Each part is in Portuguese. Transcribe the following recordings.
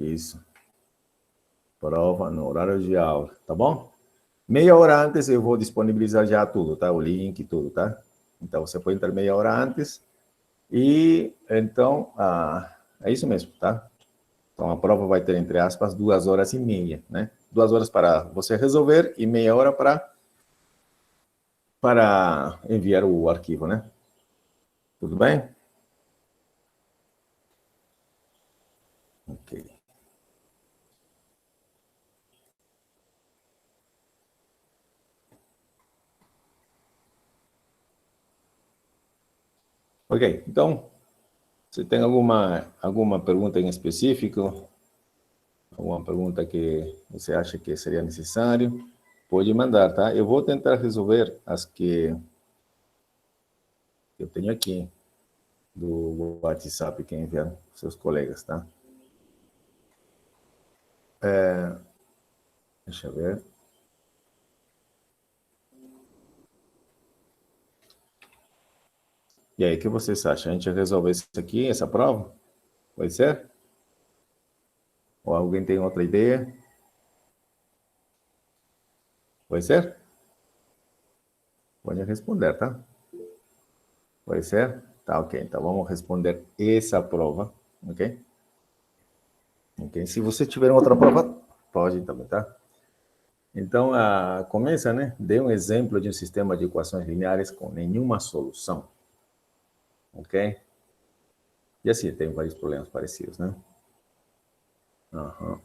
Isso. Prova no horário de aula, tá bom? Meia hora antes eu vou disponibilizar já tudo, tá? O link, tudo, tá? Então, você pode entrar meia hora antes. E, então, é isso mesmo, tá? Então, a prova vai ter, entre aspas, 2h30, né? 2 horas para você resolver e meia hora para enviar o arquivo, né? Tudo bem? Ok. Ok, então, você tem alguma pergunta em específico? Alguma pergunta que você acha que seria necessário? Pode mandar, tá? Eu vou tentar resolver as que eu tenho aqui do WhatsApp que enviaram seus colegas, tá? Deixa eu ver. E aí, o que vocês acham? A gente resolve isso aqui, essa prova? Pode ser? Ou alguém tem outra ideia? Pode ser? Pode responder, tá? Pode ser? Tá, ok. Então, vamos responder essa prova, ok? Ok. Se você tiver outra prova, pode também, tá? Então, começa, né? Dê um exemplo de um sistema de equações lineares com nenhuma solução, ok? E assim, tem vários problemas parecidos, né? Aham.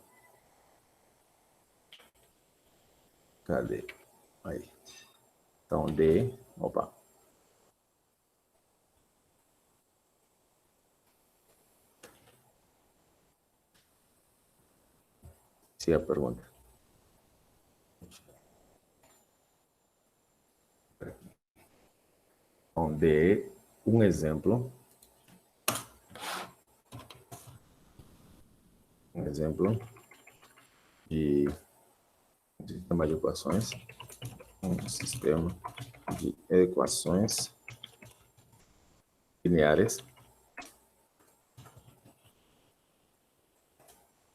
Cadê? Aí. Então, opa. Se é a pergunta. Então, dê um exemplo. Um exemplo de sistema de equações. Um sistema de equações lineares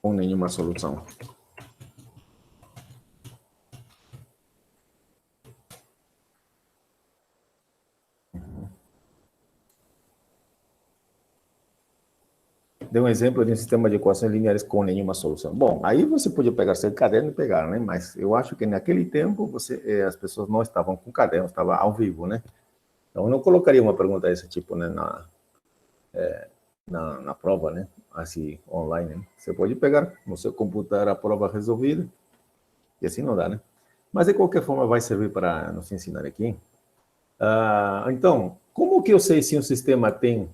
com nenhuma solução. Dê um exemplo de um sistema de equações lineares com nenhuma solução. Bom, aí você podia pegar seu caderno e pegar, né? Mas eu acho que naquele tempo as pessoas não estavam com caderno, estavam ao vivo, né? Então eu não colocaria uma pergunta desse tipo, né, na prova, né? Assim, online, né? Você pode pegar no seu computador a prova resolvida, e assim não dá, né? Mas de qualquer forma vai servir para nos ensinar aqui. Então, como que eu sei se um sistema tem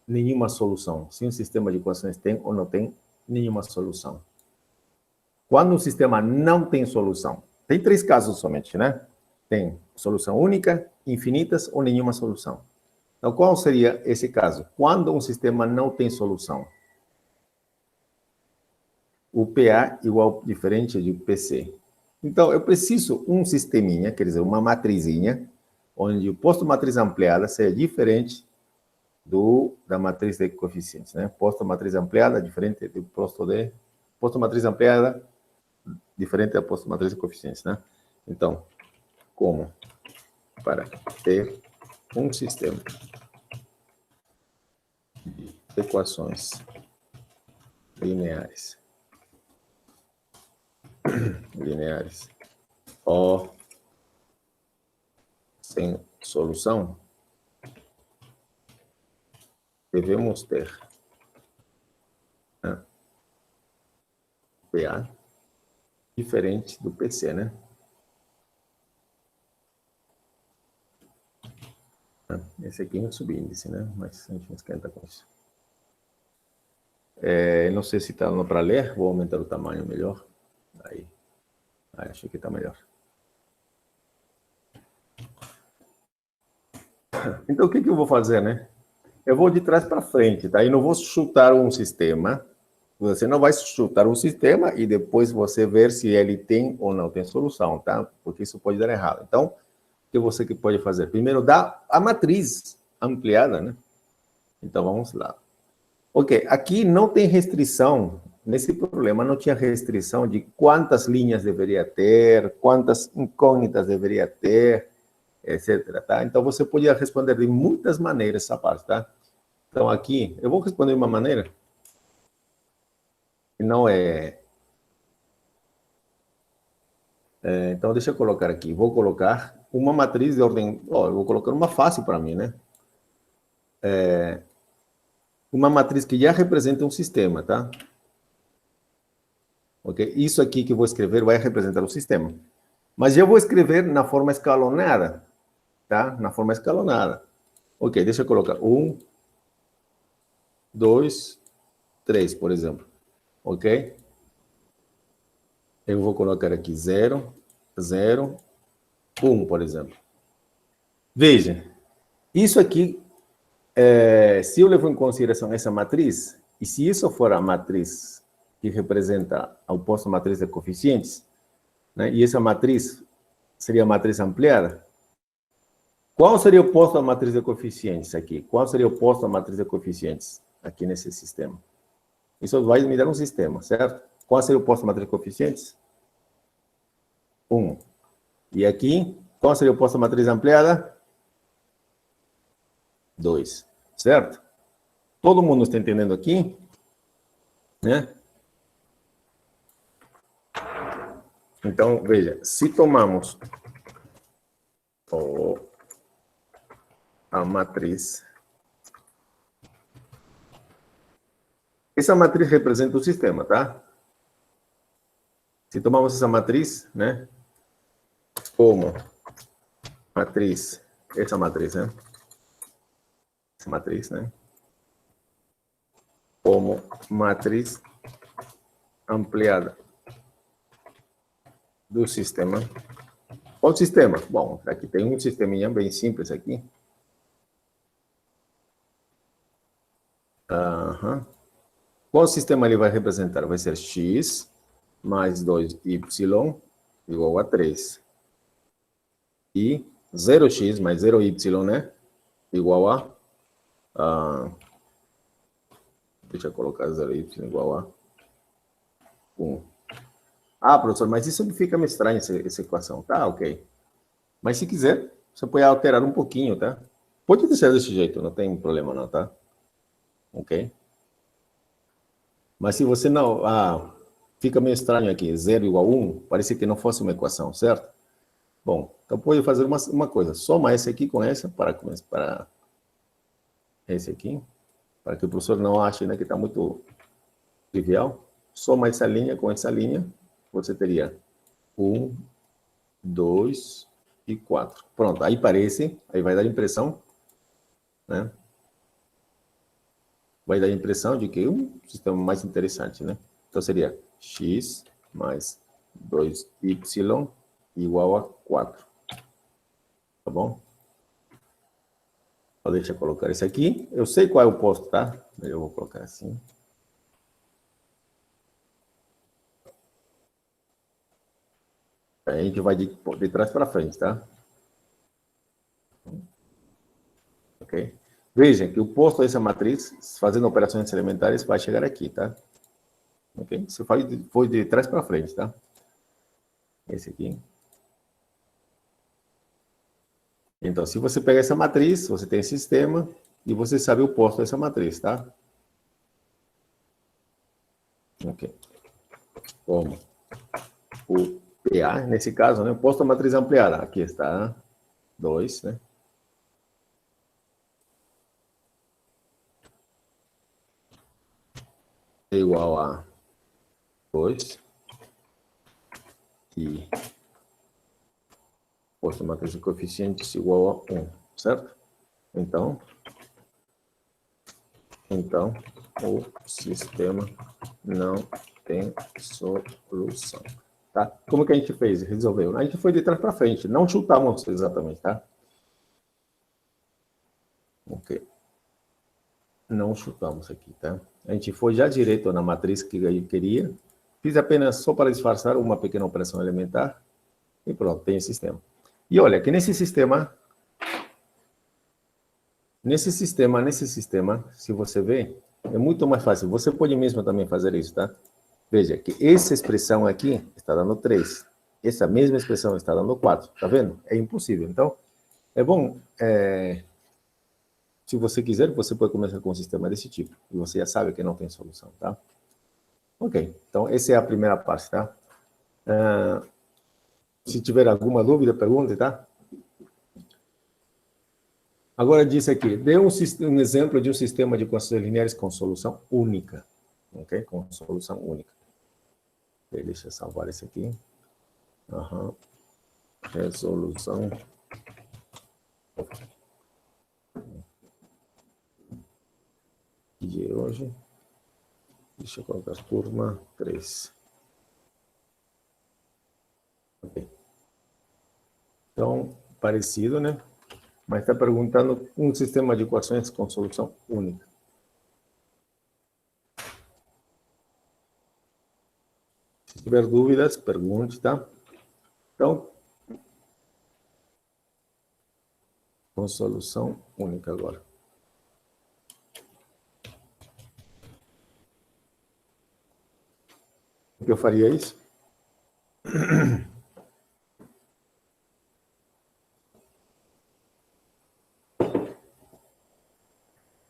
nenhuma solução? Se um sistema de equações tem ou não tem nenhuma solução? Quando um sistema não tem solução, tem 3 casos somente, né? Tem solução única, infinitas ou nenhuma solução. Então, qual seria esse caso? Quando um sistema não tem solução? O PA igual diferente de PC. Então, eu preciso um sisteminha, quer dizer, uma matrizinha, onde o posto matriz ampliada seja diferente da matriz de coeficientes, né? Posto matriz ampliada diferente do posto matriz ampliada diferente da posto matriz de coeficientes, né? Então, como para ter um sistema de equações lineares ou sem solução, devemos ter, né, PA diferente do PC, né? Esse aqui é um subíndice, né? Mas a gente não esquenta com isso. Não sei se está dando para ler, vou aumentar o tamanho melhor. Aí, acho que está melhor. Então, o que eu vou fazer, né? Eu vou de trás para frente, tá? E não vou chutar um sistema. Você não vai chutar um sistema e depois você ver se ele tem ou não tem solução, tá? Porque isso pode dar errado. Então, o que você pode fazer? Primeiro, dá a matriz ampliada, né? Então, vamos lá. Ok, aqui não tem restrição nesse problema não tinha restrição de quantas linhas deveria ter, quantas incógnitas deveria ter, etc. Tá? Então, você podia responder de muitas maneiras essa parte. Tá? Então, aqui, eu vou responder de uma maneira que não é... Então, deixa eu colocar aqui. Vou colocar uma matriz de ordem... eu vou colocar uma fácil para mim, né? Uma matriz que já representa um sistema, tá? Ok? Isso aqui que eu vou escrever vai representar o sistema. Mas eu vou escrever na forma escalonada, tá? Na forma escalonada. Ok, deixa eu colocar 1, 2, 3, por exemplo. Ok? Eu vou colocar aqui 0, 0, 1, por exemplo. Veja, isso aqui, se eu levo em consideração essa matriz, e se isso for a matriz que representa a oposta matriz de coeficientes, né, e essa matriz seria a matriz ampliada, qual seria o oposto à matriz de coeficientes aqui? Qual seria o oposto à matriz de coeficientes aqui nesse sistema? Isso vai me dar um sistema, certo? Qual seria o oposto à matriz de coeficientes? 1. E aqui, qual seria o oposto à matriz ampliada? 2. Certo? Todo mundo está entendendo aqui? Né? Então, veja, se tomamos a matriz, essa matriz representa o sistema, tá? Se tomamos essa matriz, né, como matriz, essa matriz, né? Essa matriz, né? Como matriz ampliada do sistema. Qual sistema? Bom, aqui tem um sisteminha bem simples aqui. Qual sistema ele vai representar? Vai ser x mais 2y igual a 3. E 0x mais 0y, né? Igual a... deixa eu colocar 0y igual a 1. Professor, mas isso fica meio estranho, essa equação. Tá, ok. Mas se quiser, você pode alterar um pouquinho, tá? Pode deixar desse jeito, não tem problema não, tá? Ok? Mas se você não... fica meio estranho aqui, 0 igual a 1, parece que não fosse uma equação, certo? Bom, então pode fazer uma coisa, soma esse aqui com essa, para esse aqui, para que o professor não ache, né, que está muito trivial. Soma essa linha com essa linha, você teria 1, 2 e 4. Pronto, aí parece, aí vai dar a impressão, né? Vai dar a impressão de que um sistema mais interessante, né? Então seria x mais 2y igual a 4. Tá bom? Então, deixa eu colocar esse aqui. Eu sei qual é o oposto, tá? Eu vou colocar assim. Aí a gente vai de trás para frente, tá? Ok? Vejam que o oposto dessa matriz, fazendo operações elementares, vai chegar aqui, tá? Ok? Você foi de trás para frente, tá? Esse aqui. Então, se você pegar essa matriz, você tem esse sistema, e você sabe o oposto dessa matriz, tá? Ok. Como o PA, nesse caso, né? Oposto à matriz ampliada. Aqui está 2, né? É igual a 2. E oposto à matriz de coeficientes igual a 1, certo? Então, o sistema não tem solução. Tá? Como que a gente fez? Resolveu? A gente foi de trás para frente, não chutamos exatamente, tá? Ok. Não chutamos aqui, tá? A gente foi já direto na matriz que eu queria. Fiz apenas só para disfarçar uma pequena operação elementar. E pronto, tem o sistema. E olha, que nesse sistema, se você ver, é muito mais fácil. Você pode mesmo também fazer isso, tá? Veja que essa expressão aqui está dando 3. Essa mesma expressão está dando 4. Está vendo? É impossível. Então, é bom... se você quiser, você pode começar com um sistema desse tipo. E você já sabe que não tem solução, tá? Ok. Então, essa é a primeira parte, tá? Se tiver alguma dúvida, pergunte, tá? Agora diz aqui, dê um exemplo de um sistema de equações lineares com solução única. Ok? Com solução única. Ok, deixa eu salvar esse aqui. Resolução. De hoje. Deixa eu colocar turma 3. Ok. Então, parecido, né? Mas está perguntando um sistema de equações com solução única. Se tiver dúvidas, pergunte, tá? Então, com solução única agora. O que eu faria isso?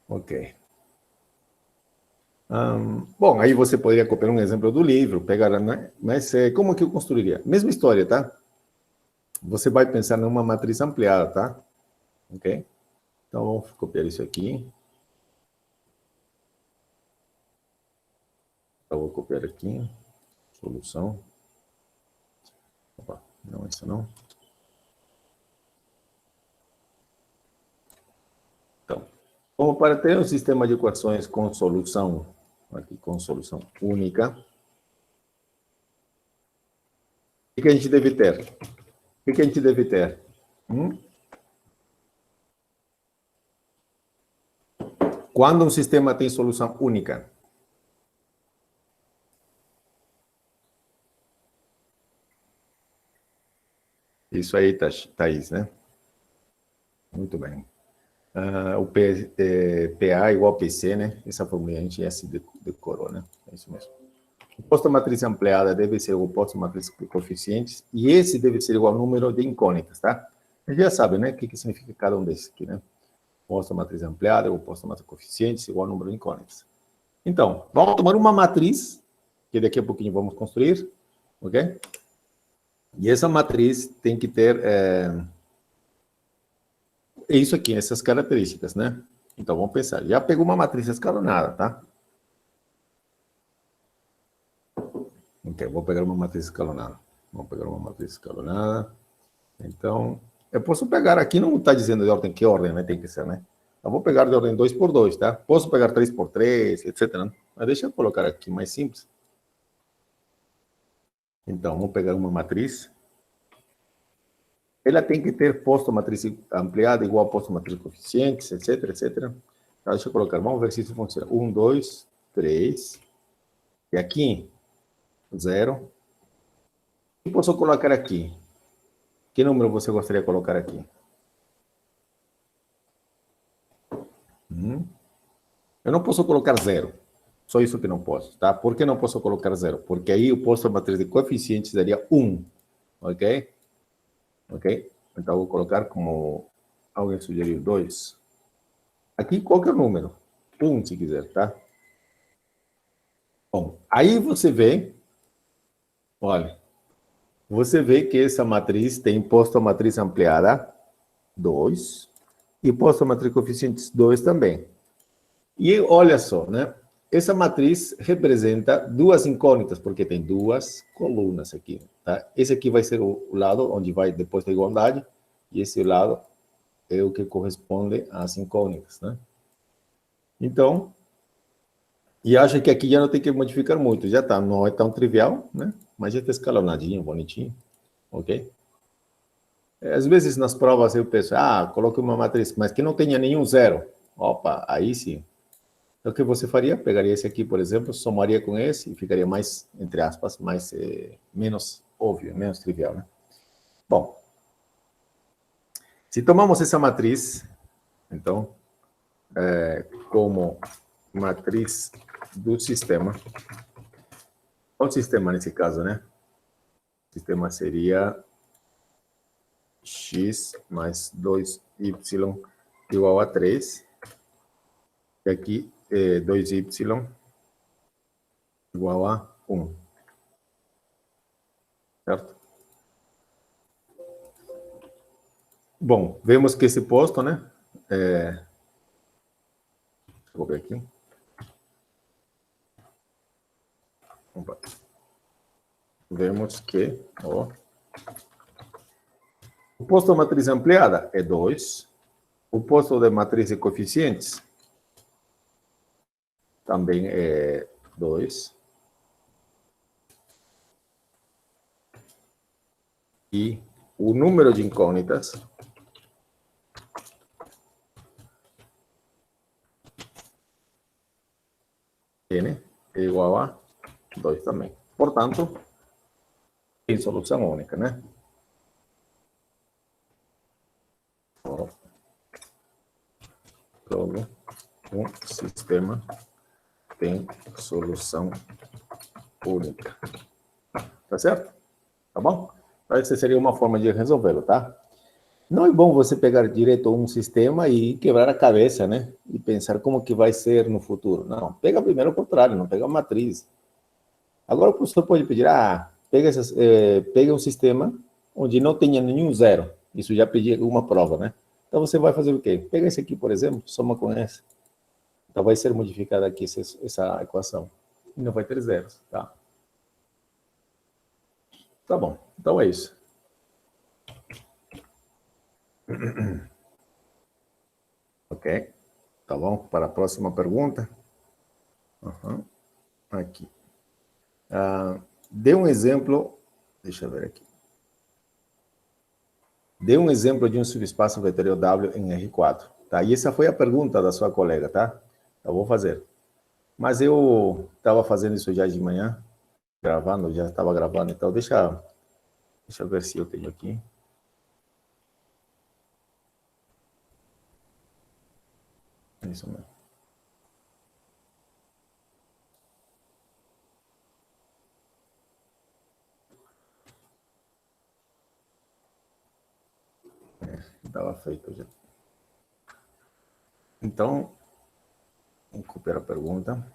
Ok. Bom, aí você poderia copiar um exemplo do livro, pegar, né? Mas como que eu construiria? Mesma história, tá? Você vai pensar numa matriz ampliada, tá? Ok? Então, vamos copiar isso aqui. Eu vou copiar aqui. Solução. Opa, não, isso não. Então, como para ter um sistema de equações com solução, aqui com solução única, o que a gente deve ter? O que a gente deve ter? Quando um sistema tem solução única? Isso aí, Thaís, né? Muito bem. O PA igual a PC, né? Essa fórmula a gente já se decorou, né? É isso mesmo. O oposto à matriz ampliada deve ser o oposto à matriz de coeficientes, e esse deve ser igual ao número de incógnitas, tá? A gente já sabe, né? O que significa cada um desses aqui, né? O oposto à matriz ampliada, o oposto à matriz de coeficientes, igual ao número de incógnitas. Então, vamos tomar uma matriz, que daqui a pouquinho vamos construir, ok? E essa matriz tem que ter isso aqui, essas características, né? Então, vamos pensar. Já pegou uma matriz escalonada, tá? Ok, vou pegar uma matriz escalonada. Vamos pegar uma matriz escalonada. Então, eu posso pegar aqui, não está dizendo de ordem, que ordem, né? Tem que ser, né? Eu vou pegar de ordem 2 por 2, tá? Posso pegar 3 por 3, etc. Né? Mas deixa eu colocar aqui mais simples. Então, vamos pegar uma matriz. Ela tem que ter posto matriz ampliada igual a posto matriz coeficientes, etc, etc. Então, deixa eu colocar, vamos ver se isso funciona. 1, 2, 3. E aqui, 0. O que posso colocar aqui? Que número você gostaria de colocar aqui? Eu não posso colocar 0. Só isso que não posso, tá? Por que não posso colocar 0? Porque aí o posto matriz de coeficientes daria 1. Ok? Ok? Então, vou colocar como alguém sugeriu 2. Aqui, qualquer número. 1, se quiser, tá? Bom, aí você vê, olha, você vê que essa matriz tem posto a matriz ampliada 2 e posto a matriz coeficientes 2 também. E olha só, né? Essa matriz representa duas incógnitas, porque tem duas colunas aqui, tá? Esse aqui vai ser o lado onde vai depois da igualdade, e esse lado é o que corresponde às incógnitas, né? Então, e acha que aqui já não tem que modificar muito, já tá, não é tão trivial, né? Mas já está escalonadinho, bonitinho, ok? Às vezes nas provas eu penso, coloque uma matriz, mas que não tenha nenhum zero. Opa, aí sim. Então, o que você faria? Pegaria esse aqui, por exemplo, somaria com esse e ficaria mais, entre aspas, mais, menos óbvio, menos trivial, né? Bom, se tomamos essa matriz, então, como matriz do sistema, Qual o sistema nesse caso, né? O sistema seria x mais 2y igual a 3. E aqui, 2y igual a 1. Certo? Bom, vemos que esse posto, né? Vou ver aqui. Opa. Vemos que ó, o posto da matriz ampliada é 2. O posto de matriz de coeficientes também é 2. E o número de incógnitas N é igual a 2 também. Portanto, tem solução única, né? Todo um sistema tem solução única. Tá certo? Tá bom? Essa seria uma forma de resolvê-lo, tá? Não é bom você pegar direto um sistema e quebrar a cabeça, né? E pensar como que vai ser no futuro. Não, pega primeiro o contrário, não pega a matriz. Agora o professor pode pedir, pega um sistema onde não tenha nenhum zero. Isso já pedi uma prova, né? Então você vai fazer o quê? Pega esse aqui, por exemplo, soma com esse. Então vai ser modificada aqui essa equação. E não vai ter zeros, tá? Tá bom, então é isso. Ok, tá bom? Para a próxima pergunta. Aqui. Dê um exemplo, deixa eu ver aqui. Dê um exemplo de um subespaço vetorial W em R4. Tá? E essa foi a pergunta da sua colega, tá? Eu vou fazer. Mas eu estava fazendo isso já de manhã, gravando, já estava gravando, então deixa eu ver se eu tenho aqui. Isso mesmo. Estava feito já. Então, vamos copiar a pergunta.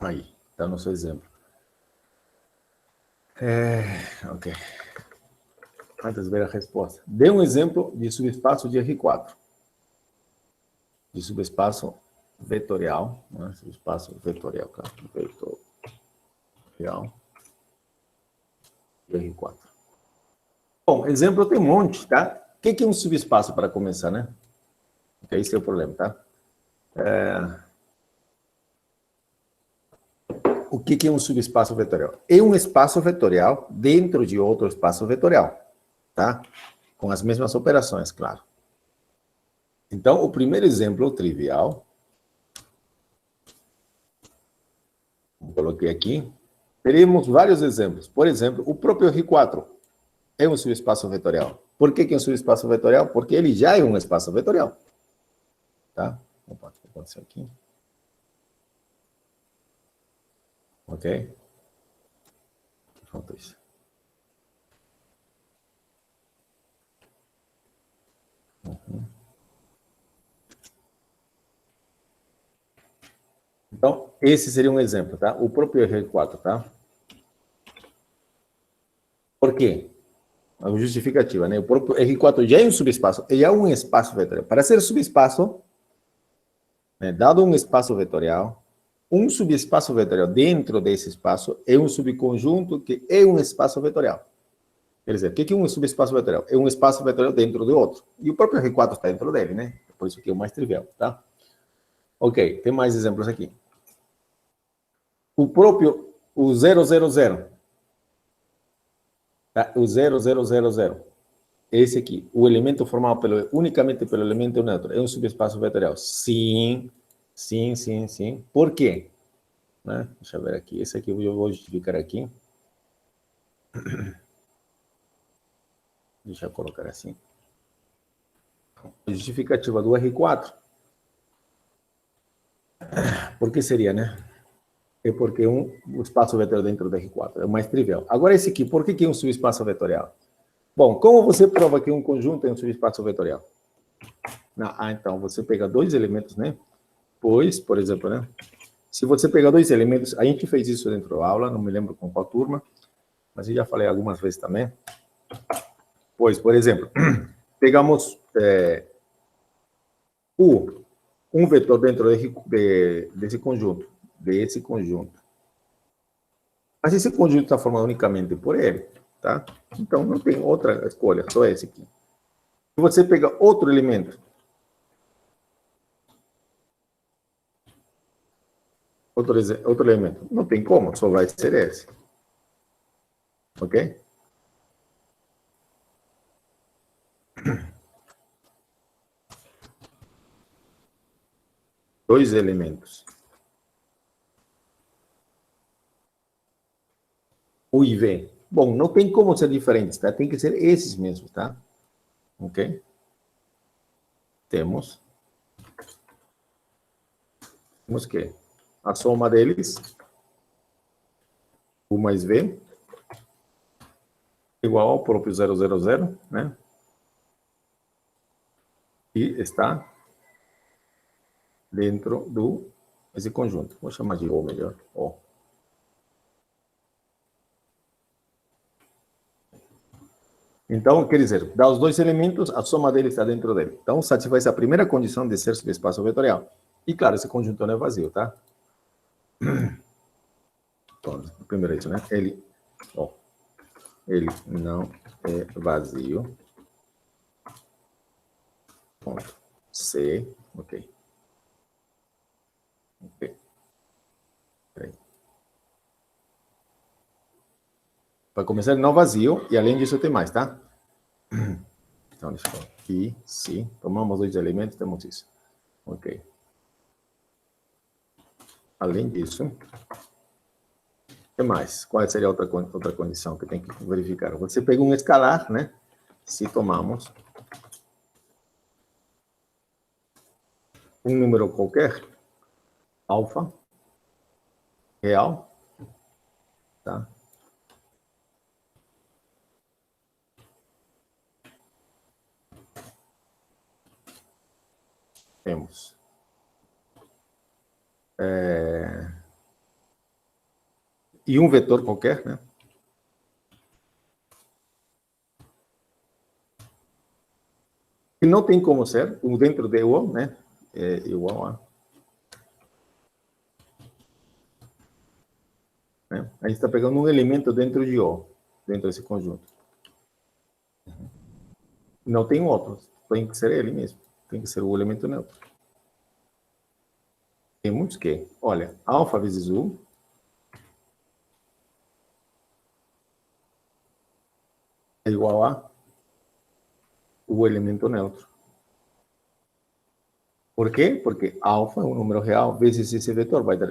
Aí, está no seu exemplo. Ok. Antes de ver a resposta. Dê um exemplo de subespaço de R4. De subespaço vetorial. Né? Subespaço vetorial, claro. Vetorial. De R4. Bom, exemplo tem um monte, tá? O que é um subespaço para começar, né? Porque esse é o problema, tá? O que é um subespaço vetorial? É um espaço vetorial dentro de outro espaço vetorial, tá? Com as mesmas operações, claro. Então, o primeiro exemplo trivial, coloquei aqui, teremos vários exemplos. Por exemplo, o próprio R4 é um subespaço vetorial. Por que é um subespaço vetorial? Porque ele já é um espaço vetorial. Tá? Opa, o que aconteceu aqui? Ok? Que falta isso? Então, esse seria um exemplo, tá? O próprio R4, tá? Por quê? A justificativa, né? O próprio R4 já é um subespaço, já é um espaço vetorial. Para ser subespaço, né, dado um espaço vetorial, um subespaço vetorial dentro desse espaço é um subconjunto que é um espaço vetorial. Quer dizer, o que é um subespaço vetorial? É um espaço vetorial dentro de outro. E o próprio R4 está dentro dele, né? Por isso que é o mais trivial, tá? Ok, tem mais exemplos aqui. O próprio, o 000, tá? O 0000, esse aqui, o elemento formado unicamente pelo elemento neutro, é um subespaço vetorial? Sim, sim, sim, sim. Por quê? Né? Deixa eu ver aqui. Esse aqui eu vou justificar aqui. Deixa eu colocar assim. A justificativa do R4 Por que seria, né? É porque o espaço vetorial dentro do R4 é o mais trivial. Agora, esse aqui, por que é um subespaço vetorial? Bom, como você prova que um conjunto é um subespaço vetorial? Então, você pega dois elementos, né? Pois, por exemplo, né? Se você pegar dois elementos, a gente fez isso dentro da aula, não me lembro com qual turma, mas eu já falei algumas vezes também. Pois, por exemplo, pegamos um vetor dentro desse conjunto, Mas esse conjunto está formado unicamente por ele, tá? Então, não tem outra escolha, só esse aqui. Se você pega outro elemento, outro elemento, não tem como, só vai ser esse. Ok? Dois elementos. U e V. Bom, não tem como ser diferentes, tá? Tem que ser esses mesmos, tá? Ok? Temos que a soma deles, U mais V, igual ao próprio 0, 0, 0, né? E está dentro desse conjunto. Vou chamar de O melhor. O. Então, quer dizer, dá os dois elementos, a soma deles está dentro dele. Então, satisfaz a primeira condição de ser subespaço vetorial. E, claro, esse conjunto não é vazio, tá? Então, primeiro isso, né? Ele não é vazio. Ponto. C, ok. Ok. Para começar, não vazio, e além disso tem mais, tá? Então, deixa eu ver aqui, sim. Tomamos dois elementos, temos isso. Ok. Além disso, o que mais? Qual seria a outra condição que tem que verificar? Você pega um escalar, né? Se tomamos um número qualquer, alfa, real, tá? Temos e um vetor qualquer, né? Que não tem como ser, o dentro de O, né? É igual a... Né? A gente está pegando um elemento dentro de O, dentro desse conjunto. Não tem outro, tem que ser ele mesmo. Tem que ser o elemento neutro. Temos que, olha, alfa vezes U é igual a o elemento neutro. Por quê? Porque alfa é um número real vezes esse vetor vai dar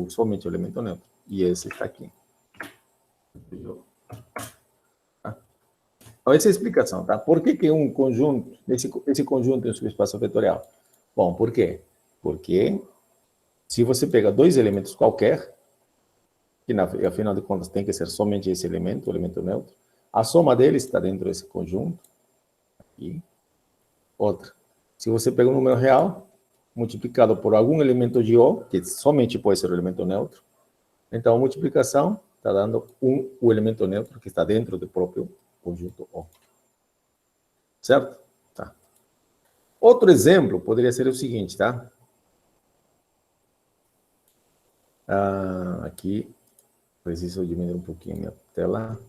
somente o elemento neutro. E esse está aqui. Tá? Então, essa é a explicação, tá? Por que um conjunto, esse conjunto é um subespaço vetorial? Bom, por quê? Porque se você pega dois elementos qualquer, que afinal de contas tem que ser somente esse elemento, o elemento neutro, a soma deles está dentro desse conjunto. Aqui. Outra. Se você pega um número real, multiplicado por algum elemento de O, que somente pode ser o elemento neutro, então a multiplicação está dando o elemento neutro que está dentro do próprio conjunto O. Certo? Tá. Outro exemplo poderia ser o seguinte, tá? Aqui, preciso diminuir um pouquinho a minha tela.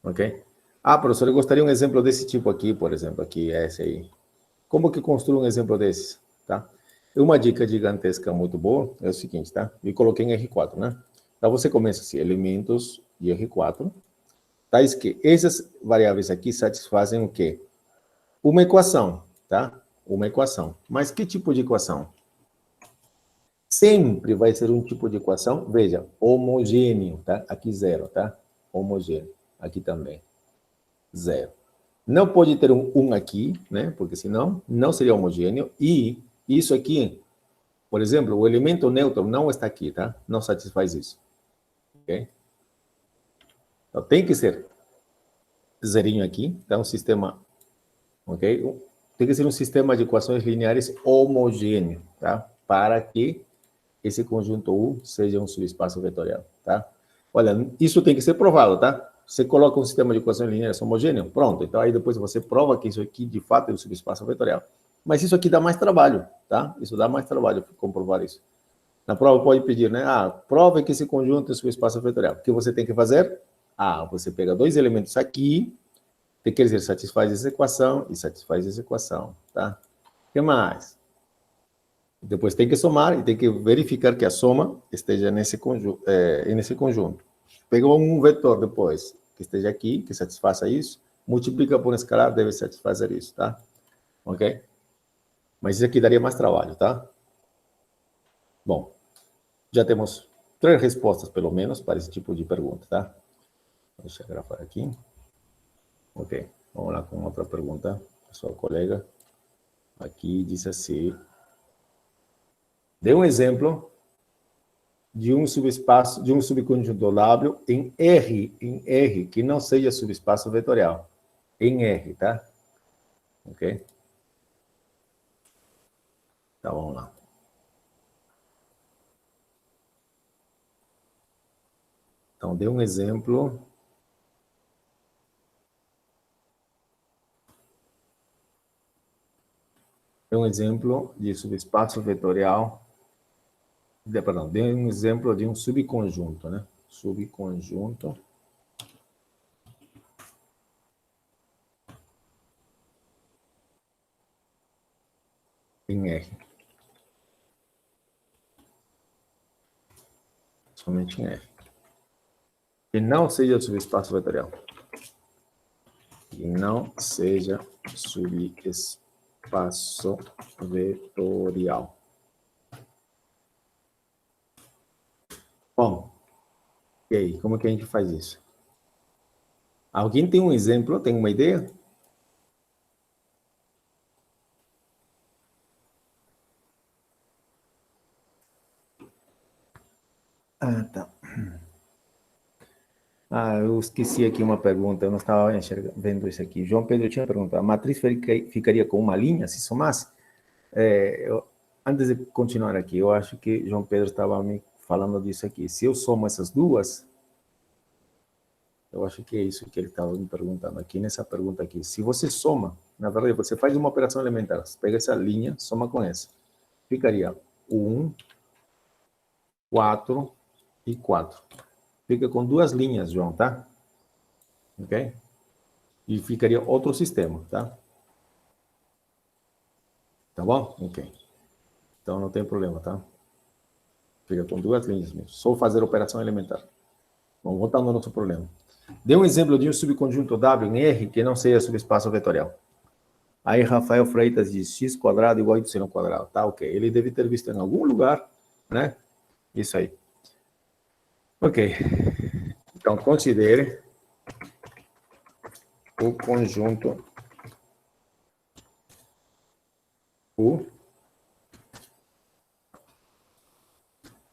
Ok? Professor, eu gostaria de um exemplo desse tipo aqui, por exemplo, aqui, esse aí. Como que construo um exemplo desse, tá? Uma dica gigantesca muito boa é o seguinte, tá? Eu coloquei em R4, né? Então, você começa assim, elementos de R4, tais que essas variáveis aqui satisfazem o quê? Uma equação, tá? Uma equação. Mas que tipo de equação? Sempre vai ser um tipo de equação, veja, homogêneo, tá? Aqui zero, tá? Homogêneo. Aqui também. Zero. Não pode ter um aqui, né? Porque senão não seria homogêneo. E Isso aqui, por exemplo, o elemento neutro não está aqui, tá? Não satisfaz isso. Ok? Então, tem que ser zerinho aqui, tá? Um sistema, ok? Tem que ser um sistema de equações lineares homogêneo, tá? Para que esse conjunto U seja um subespaço vetorial, tá? Olha, isso tem que ser provado, tá? Você coloca um sistema de equações lineares homogêneo, pronto. Então, aí depois você prova que isso aqui, de fato, é um subespaço vetorial. Mas isso aqui dá mais trabalho, tá? Isso dá mais trabalho comprovar isso. Na prova pode pedir, né? Prova que esse conjunto é subespaço vetorial. O que você tem que fazer? Você pega dois elementos aqui, quer dizer, satisfaz essa equação e satisfaz essa equação, tá? O que mais? Depois tem que somar e tem que verificar que a soma esteja nesse conjunto. Pegou um vetor depois, que esteja aqui, que satisfaça isso, multiplica por um escalar, deve satisfazer isso, tá? Ok? Mas isso aqui daria mais trabalho, tá? Bom, já temos 3 respostas, pelo menos, para esse tipo de pergunta, tá? Deixa eu gravar aqui. Ok, vamos lá com outra pergunta. A sua colega aqui disse assim: dê um exemplo de um subespaço, de um subconjunto W em R, que não seja subespaço vetorial. Em R, tá? Ok? Então, vamos lá. Então, dê um exemplo. Dê um exemplo de subespaço vetorial. Perdão, dê um exemplo de um subconjunto, né? Subconjunto em R. Somente em R. Que não seja subespaço vetorial. Que não seja subespaço vetorial. Bom, e aí, como que a gente faz isso? Alguém tem um exemplo? Tem uma ideia? Tá. Eu esqueci aqui uma pergunta, eu não estava vendo isso aqui. João Pedro tinha perguntado, a matriz ficaria com uma linha se somasse? Antes de continuar aqui, eu acho que João Pedro estava me falando disso aqui. Se eu somo essas duas, eu acho que é isso que ele estava me perguntando aqui, nessa pergunta aqui. Se você soma, na verdade, você faz uma operação elementar, você pega essa linha, soma com essa. Ficaria 1, 4 e 4. Fica com duas linhas, João, tá? Ok? E ficaria outro sistema, tá? Tá bom? Ok. Então não tem problema, tá? Fica com duas linhas mesmo. Só fazer operação elementar. Vamos voltar no nosso problema. Dê um exemplo de um subconjunto W em R que não seja subespaço vetorial. Aí Rafael Freitas diz x quadrado igual a y quadrado. Tá, ok. Ele deve ter visto em algum lugar, né? Isso aí. Ok. Então, considere o conjunto U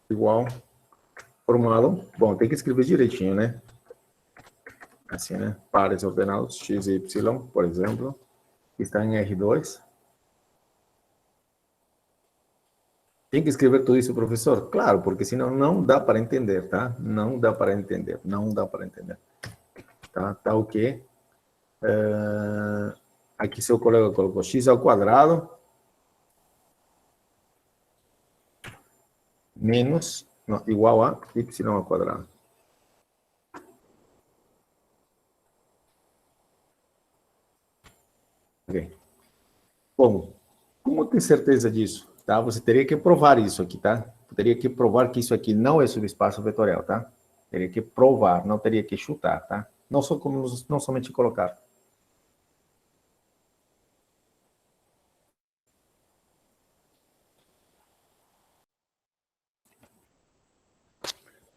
igual formado. Bom, tem que escrever direitinho, né? Assim, né? Pares ordenados, x e y, por exemplo, está em R2. Tem que escrever tudo isso, professor? Claro, porque senão não dá para entender, tá? Não dá para entender, não dá para entender. Tá o quê? Aqui seu colega colocou x ao quadrado menos, não, igual a y ao quadrado. Ok. Bom, como ter certeza disso? Tá? Você teria que provar isso aqui, tá? Teria que provar que isso aqui não é subespaço vetorial, tá? Teria que provar, não teria que chutar, tá? Não, não somente colocar.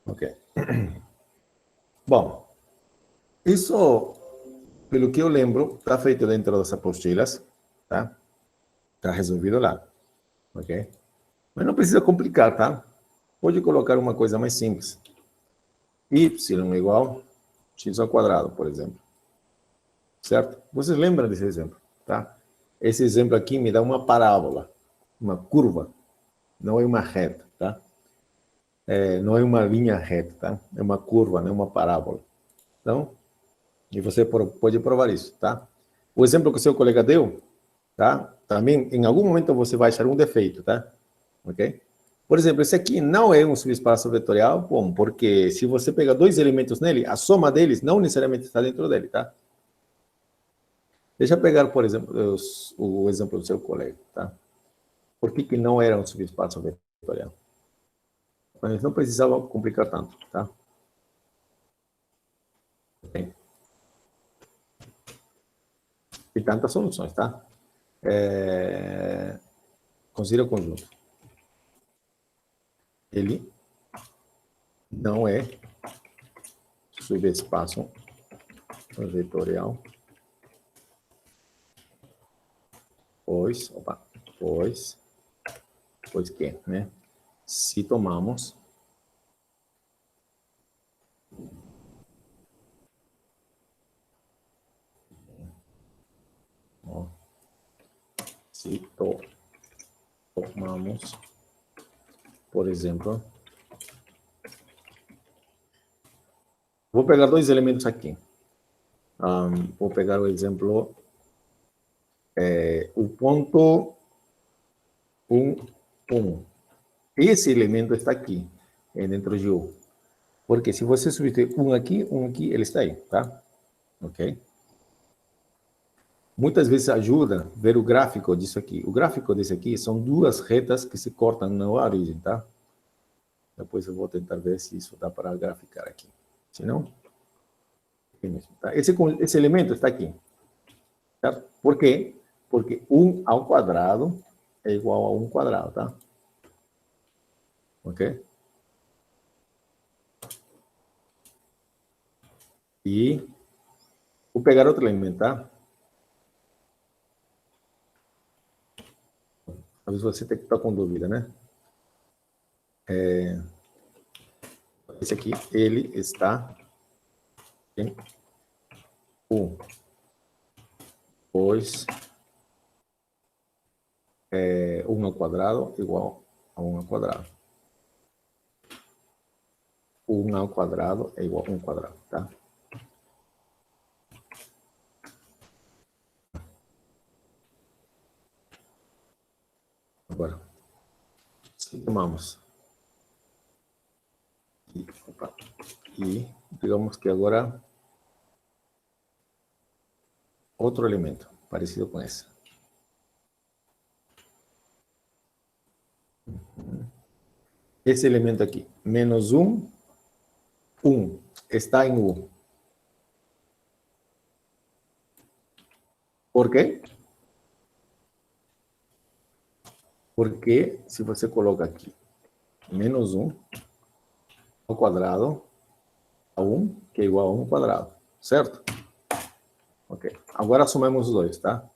Ok. Bom, isso, pelo que eu lembro, está feito dentro das apostilas, tá? Está resolvido lá. Ok? Mas não precisa complicar, tá? Pode colocar uma coisa mais simples. Y igual x ao quadrado, por exemplo. Certo? Vocês lembram desse exemplo, tá? Esse exemplo aqui me dá uma parábola, uma curva, não é uma reta, tá? Não é uma linha reta, tá? É uma curva, não é uma parábola. Então, e você pode provar isso, tá? O exemplo que o seu colega deu, tá? Também, em algum momento, você vai achar um defeito, tá? Ok? Por exemplo, esse aqui não é um subespaço vetorial, bom, porque se você pegar dois elementos nele, a soma deles não necessariamente está dentro dele, tá? Deixa eu pegar, por exemplo, o exemplo do seu colega, tá? Por que não era um subespaço vetorial? Mas não precisava complicar tanto, tá? Tem tantas soluções, tá? Considera o conjunto. Ele não é subespaço vetorial, pois que, né? Se tomamos tomamos, por exemplo, vou pegar dois elementos aqui. Vou pegar o exemplo, o ponto 1, 1. Esse elemento está aqui, dentro de U. Porque se você substituir um aqui, ele está aí, tá? Ok? Muitas vezes ajuda ver o gráfico disso aqui. O gráfico desse aqui são duas retas que se cortam na origem, tá? Depois eu vou tentar ver se isso dá para graficar aqui. Se não, tá? Esse elemento está aqui. Certo? Por quê? Porque 1 ao quadrado é igual a 1 quadrado, tá? Ok? E vou pegar outro elemento, tá? Talvez você tenha que estar com dúvida, né? Esse aqui, ele está em U. Pois 1 ao quadrado igual a 1 ao quadrado. 1 ao quadrado é igual a 1 quadrado, tá? Agora, se tomamos e digamos que agora outro elemento parecido com esse. Esse elemento aqui, menos 1, 1, está em U. Por quê? Porque se você coloca aqui menos 1 ao quadrado, a 1, que é igual a 1 quadrado, certo? Ok. Agora somamos os dois, tá?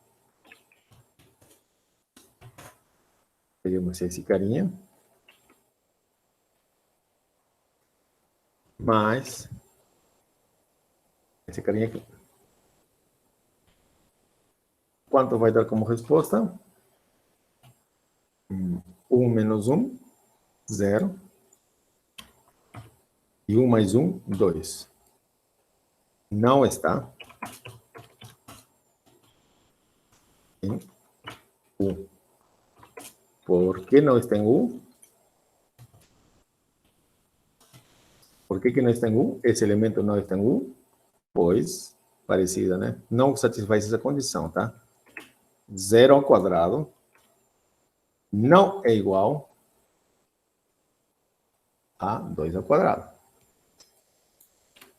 Teríamos esse carinha. Mais esse carinha aqui. Quanto vai dar como resposta? 1 menos 1, 0. E 1 mais 1, 2. Não está em U. Por que não está em U? Por que não está em U? Esse elemento não está em U? Pois, parecida, né? Não satisfaz essa condição, tá? 0 ao quadrado não é igual a 2 ao quadrado.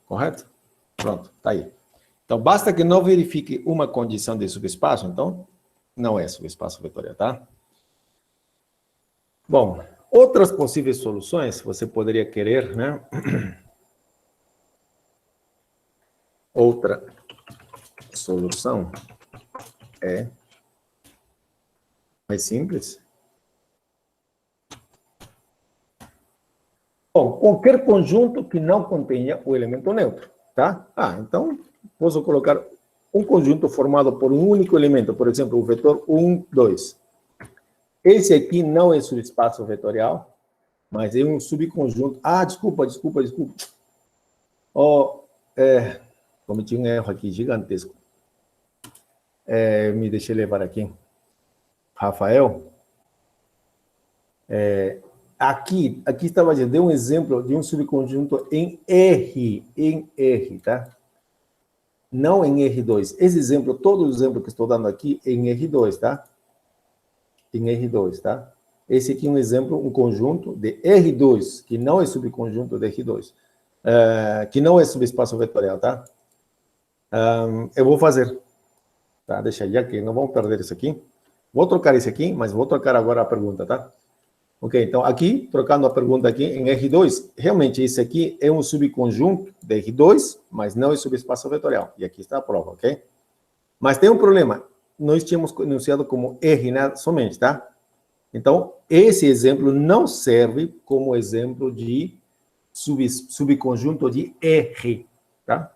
Correto? Pronto, tá aí. Então, basta que não verifique uma condição de subespaço, então, não é subespaço vetorial, tá? Bom, outras possíveis soluções, você poderia querer, né? Outra solução é mais simples, Bom, qualquer conjunto que não contenha o elemento neutro, tá? Então, posso colocar um conjunto formado por um único elemento, por exemplo, o vetor 1, 2. Esse aqui não é subespaço vetorial, mas é um subconjunto. Desculpa. Cometi um erro aqui gigantesco. Me deixei levar aqui. Rafael. Aqui estava dizendo, deu um exemplo de um subconjunto em R, tá? Não em R2. Esse exemplo, todo o exemplo que estou dando aqui é em R2, tá? Em R2, tá? Esse aqui é um exemplo, um conjunto de R2, que não é subconjunto de R2, que não é subespaço vetorial, tá? Eu vou fazer, tá? Deixa aí aqui, não vamos perder isso aqui. Vou trocar esse aqui, mas vou trocar agora a pergunta, tá? Ok, então aqui, trocando a pergunta aqui em R2, realmente esse aqui é um subconjunto de R2, mas não é subespaço vetorial. E aqui está a prova, ok? Mas tem um problema. Nós tínhamos enunciado como R, né, somente, tá? Então, esse exemplo não serve como exemplo de subconjunto de R, tá?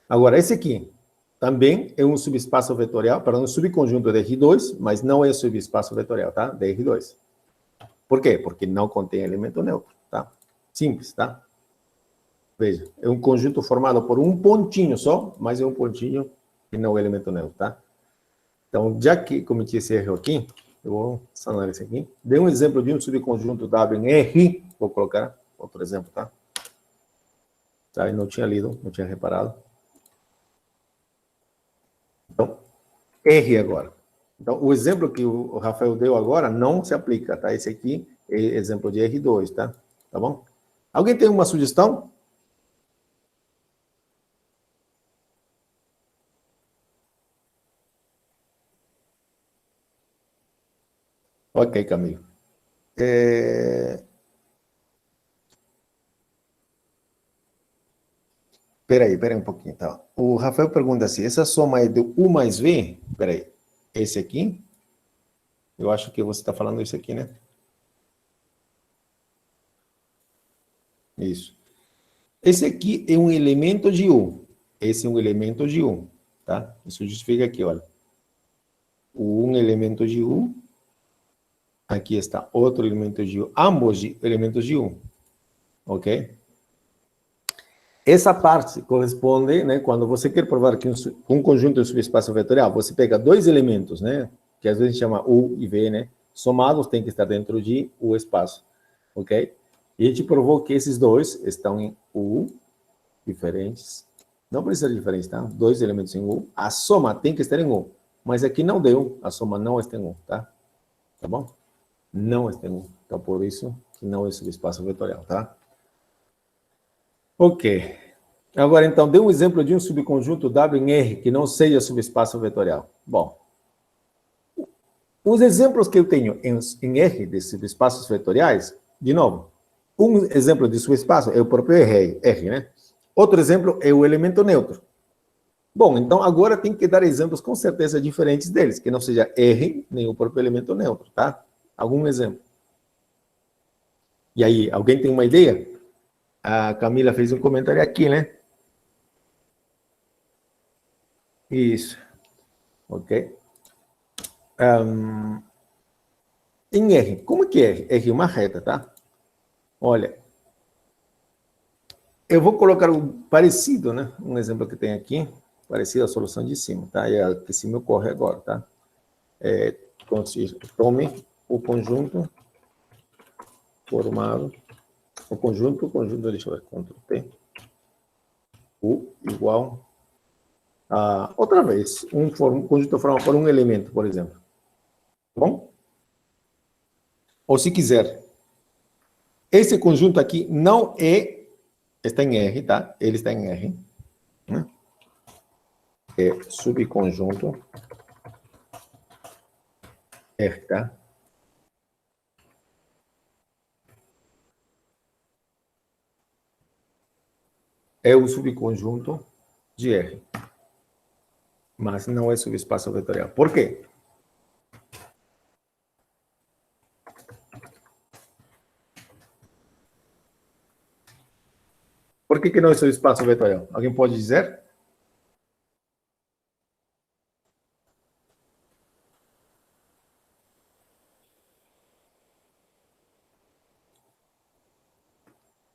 Agora, esse aqui também é um subespaço vetorial, um subconjunto de R2, mas não é subespaço vetorial, tá? De R2. Por quê? Porque não contém elemento neutro, tá? Simples, tá? Veja, é um conjunto formado por um pontinho só, mas é um pontinho que não é elemento neutro, tá? Então, já que cometi esse erro aqui, eu vou sanar esse aqui. Dei um exemplo de um subconjunto W em R, vou colocar outro exemplo, tá? Tá? Eu não tinha lido, não tinha reparado. Então, R agora. Então, o exemplo que o Rafael deu agora não se aplica, tá? Esse aqui é exemplo de R2, tá? Tá bom? Alguém tem uma sugestão? Ok, Camilo. Peraí um pouquinho, tá? O Rafael pergunta assim, essa soma é do U mais V? Peraí, esse aqui? Eu acho que você está falando isso aqui, né? Isso. Esse aqui é um elemento de U. Esse é um elemento de U, tá? Isso justifica aqui, olha. Um elemento de U. Aqui está outro elemento de U. Ambos elementos de U. Ok? Essa parte corresponde, né, quando você quer provar que um conjunto é um subespaço vetorial, você pega dois elementos, né, que às vezes chama U e V, né, somados tem que estar dentro de U espaço, ok? E a gente provou que esses dois estão em U, diferentes, não precisa ser diferente, tá? Dois elementos em U, a soma tem que estar em U, mas aqui não deu, a soma não está em U, tá? Tá bom? Não está em U, então por isso que não é subespaço vetorial, tá? Ok. Agora, então, dê um exemplo de um subconjunto W em R que não seja subespaço vetorial. Bom, os exemplos que eu tenho em R de subespaços vetoriais, de novo, um exemplo de subespaço é o próprio R, né? Outro exemplo é o elemento neutro. Bom, então agora tem que dar exemplos com certeza diferentes deles, que não seja R nem o próprio elemento neutro, tá? Algum exemplo. E aí, alguém tem uma ideia? A Camila fez um comentário aqui, né? Isso. Ok. Em R, como que é? R é uma reta, tá? Olha, eu vou colocar um parecido, né? Um exemplo que tem aqui, parecido à solução de cima, tá? E a que se me ocorre agora, tá? Tome o conjunto formado, deixa eu ver, Ctrl T, U igual a, outra vez, um conjunto formado por um elemento, por exemplo. Tá bom? Ou se quiser, esse conjunto aqui não está em R, tá? Ele está em R, né? É subconjunto R, tá? É o subconjunto de R. Mas não é subespaço vetorial. Por quê? que não é subespaço vetorial? Alguém pode dizer?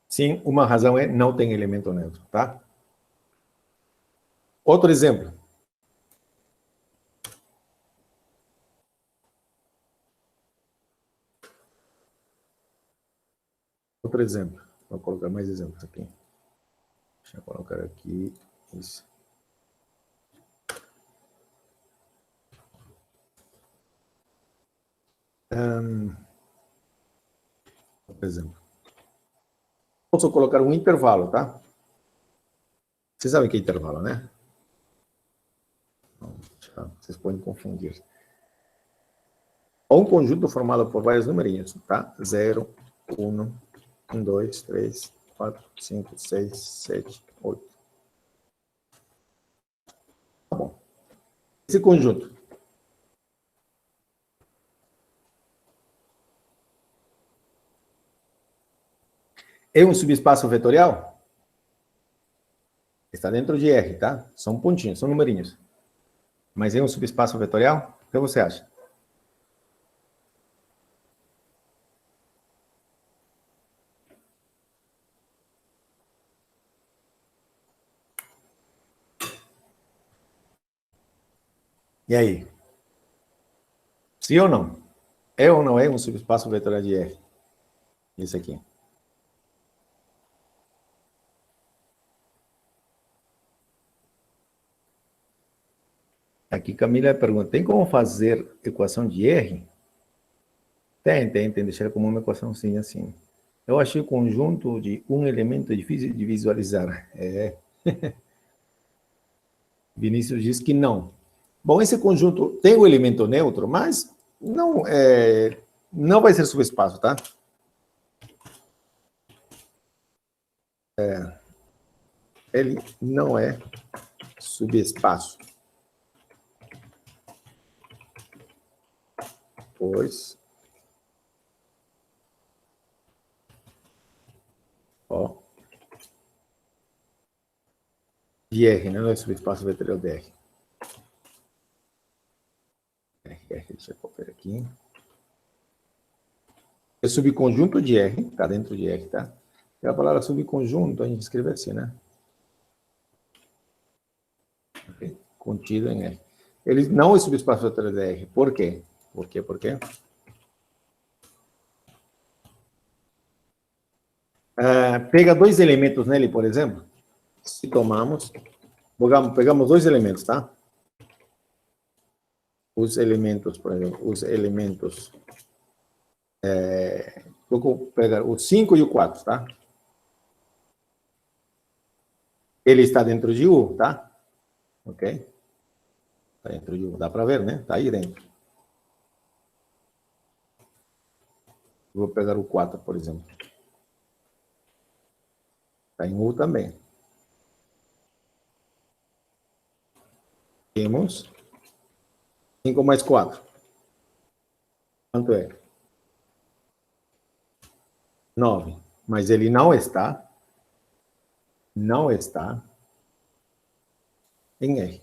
Sim, uma razão é não tem elemento neutro, tá? Outro exemplo. Outro exemplo. Vou colocar mais exemplos aqui. Deixa eu colocar aqui. Isso. Por exemplo. Posso colocar um intervalo, tá? Vocês sabem o que é intervalo, né? Vocês podem confundir. Ou um conjunto formado por vários numerinhos, tá? 0, 1, 2, 3, 4, 5, 6, 7, 8. Tá bom. Esse conjunto é um subespaço vetorial? Está dentro de R, tá? São pontinhos, são numerinhos. Mas é um subespaço vetorial? O que você acha? E aí? Sim ou não? É ou não é um subespaço vetorial de R? Isso aqui. Aqui Camila pergunta, tem como fazer equação de R? Tem. Deixar ela como uma equação sim, assim. Eu achei o conjunto de um elemento difícil de visualizar. Vinícius diz que não. Bom, esse conjunto tem o elemento neutro, mas não vai ser subespaço, tá? Ele não é subespaço. Pois, ó, de R, né? Não é subespaço vetorial de R. Deixa eu copiar aqui. É subconjunto de R, tá dentro de R, tá? E a palavra subconjunto a gente escreve assim, né? Okay. Contido em R. Ele não é subespaço vetorial de R. Por quê? Por quê? Pega dois elementos nele, por exemplo. Se tomamos, pegamos dois elementos, tá? Os elementos, por exemplo, vou pegar o 5 e o 4, tá? Ele está dentro de U, tá? Ok? Está dentro de U, dá para ver, né? Está aí dentro. Vou pegar o 4, por exemplo. Está em U também. Temos 5 mais 4. Quanto é? 9. Mas ele não está em R.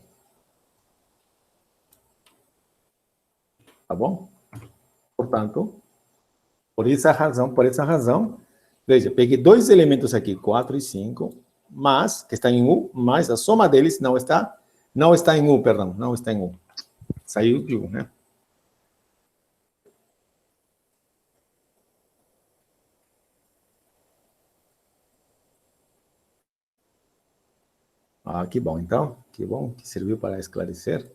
Tá bom? Portanto, por essa razão, veja, peguei dois elementos aqui, 4 e 5, mas, que está em U, mas a soma deles não está em U, perdão, não está em U. Saiu de U, né? Ah, que bom, então. Que bom que serviu para esclarecer.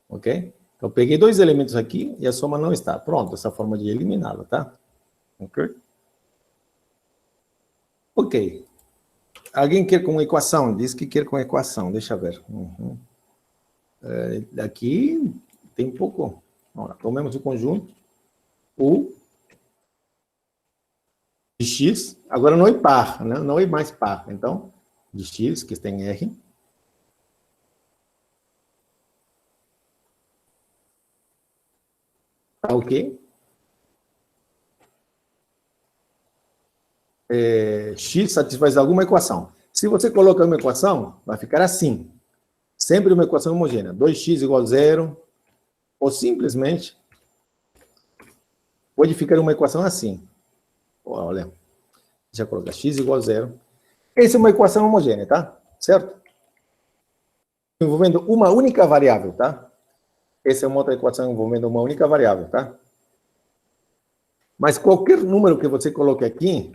Ok? Então, peguei dois elementos aqui e a soma não está. Pronto, essa forma de eliminá-la, tá? Ok? Ok. Alguém quer com equação? Diz que quer com equação. Deixa eu ver. Aqui tem pouco. Vamos lá, tomemos o conjunto. U de x. Agora não é par, né? Não é mais par. Então, de x, que está em R. Tá ok? X satisfaz alguma equação. Se você coloca uma equação, vai ficar assim. Sempre uma equação homogênea. 2x igual a 0. Ou simplesmente, pode ficar uma equação assim. Olha, deixa eu colocar x igual a 0. Essa é uma equação homogênea, tá? Certo? Envolvendo uma única variável, tá? Essa é uma outra equação envolvendo uma única variável, tá? Mas qualquer número que você coloque aqui,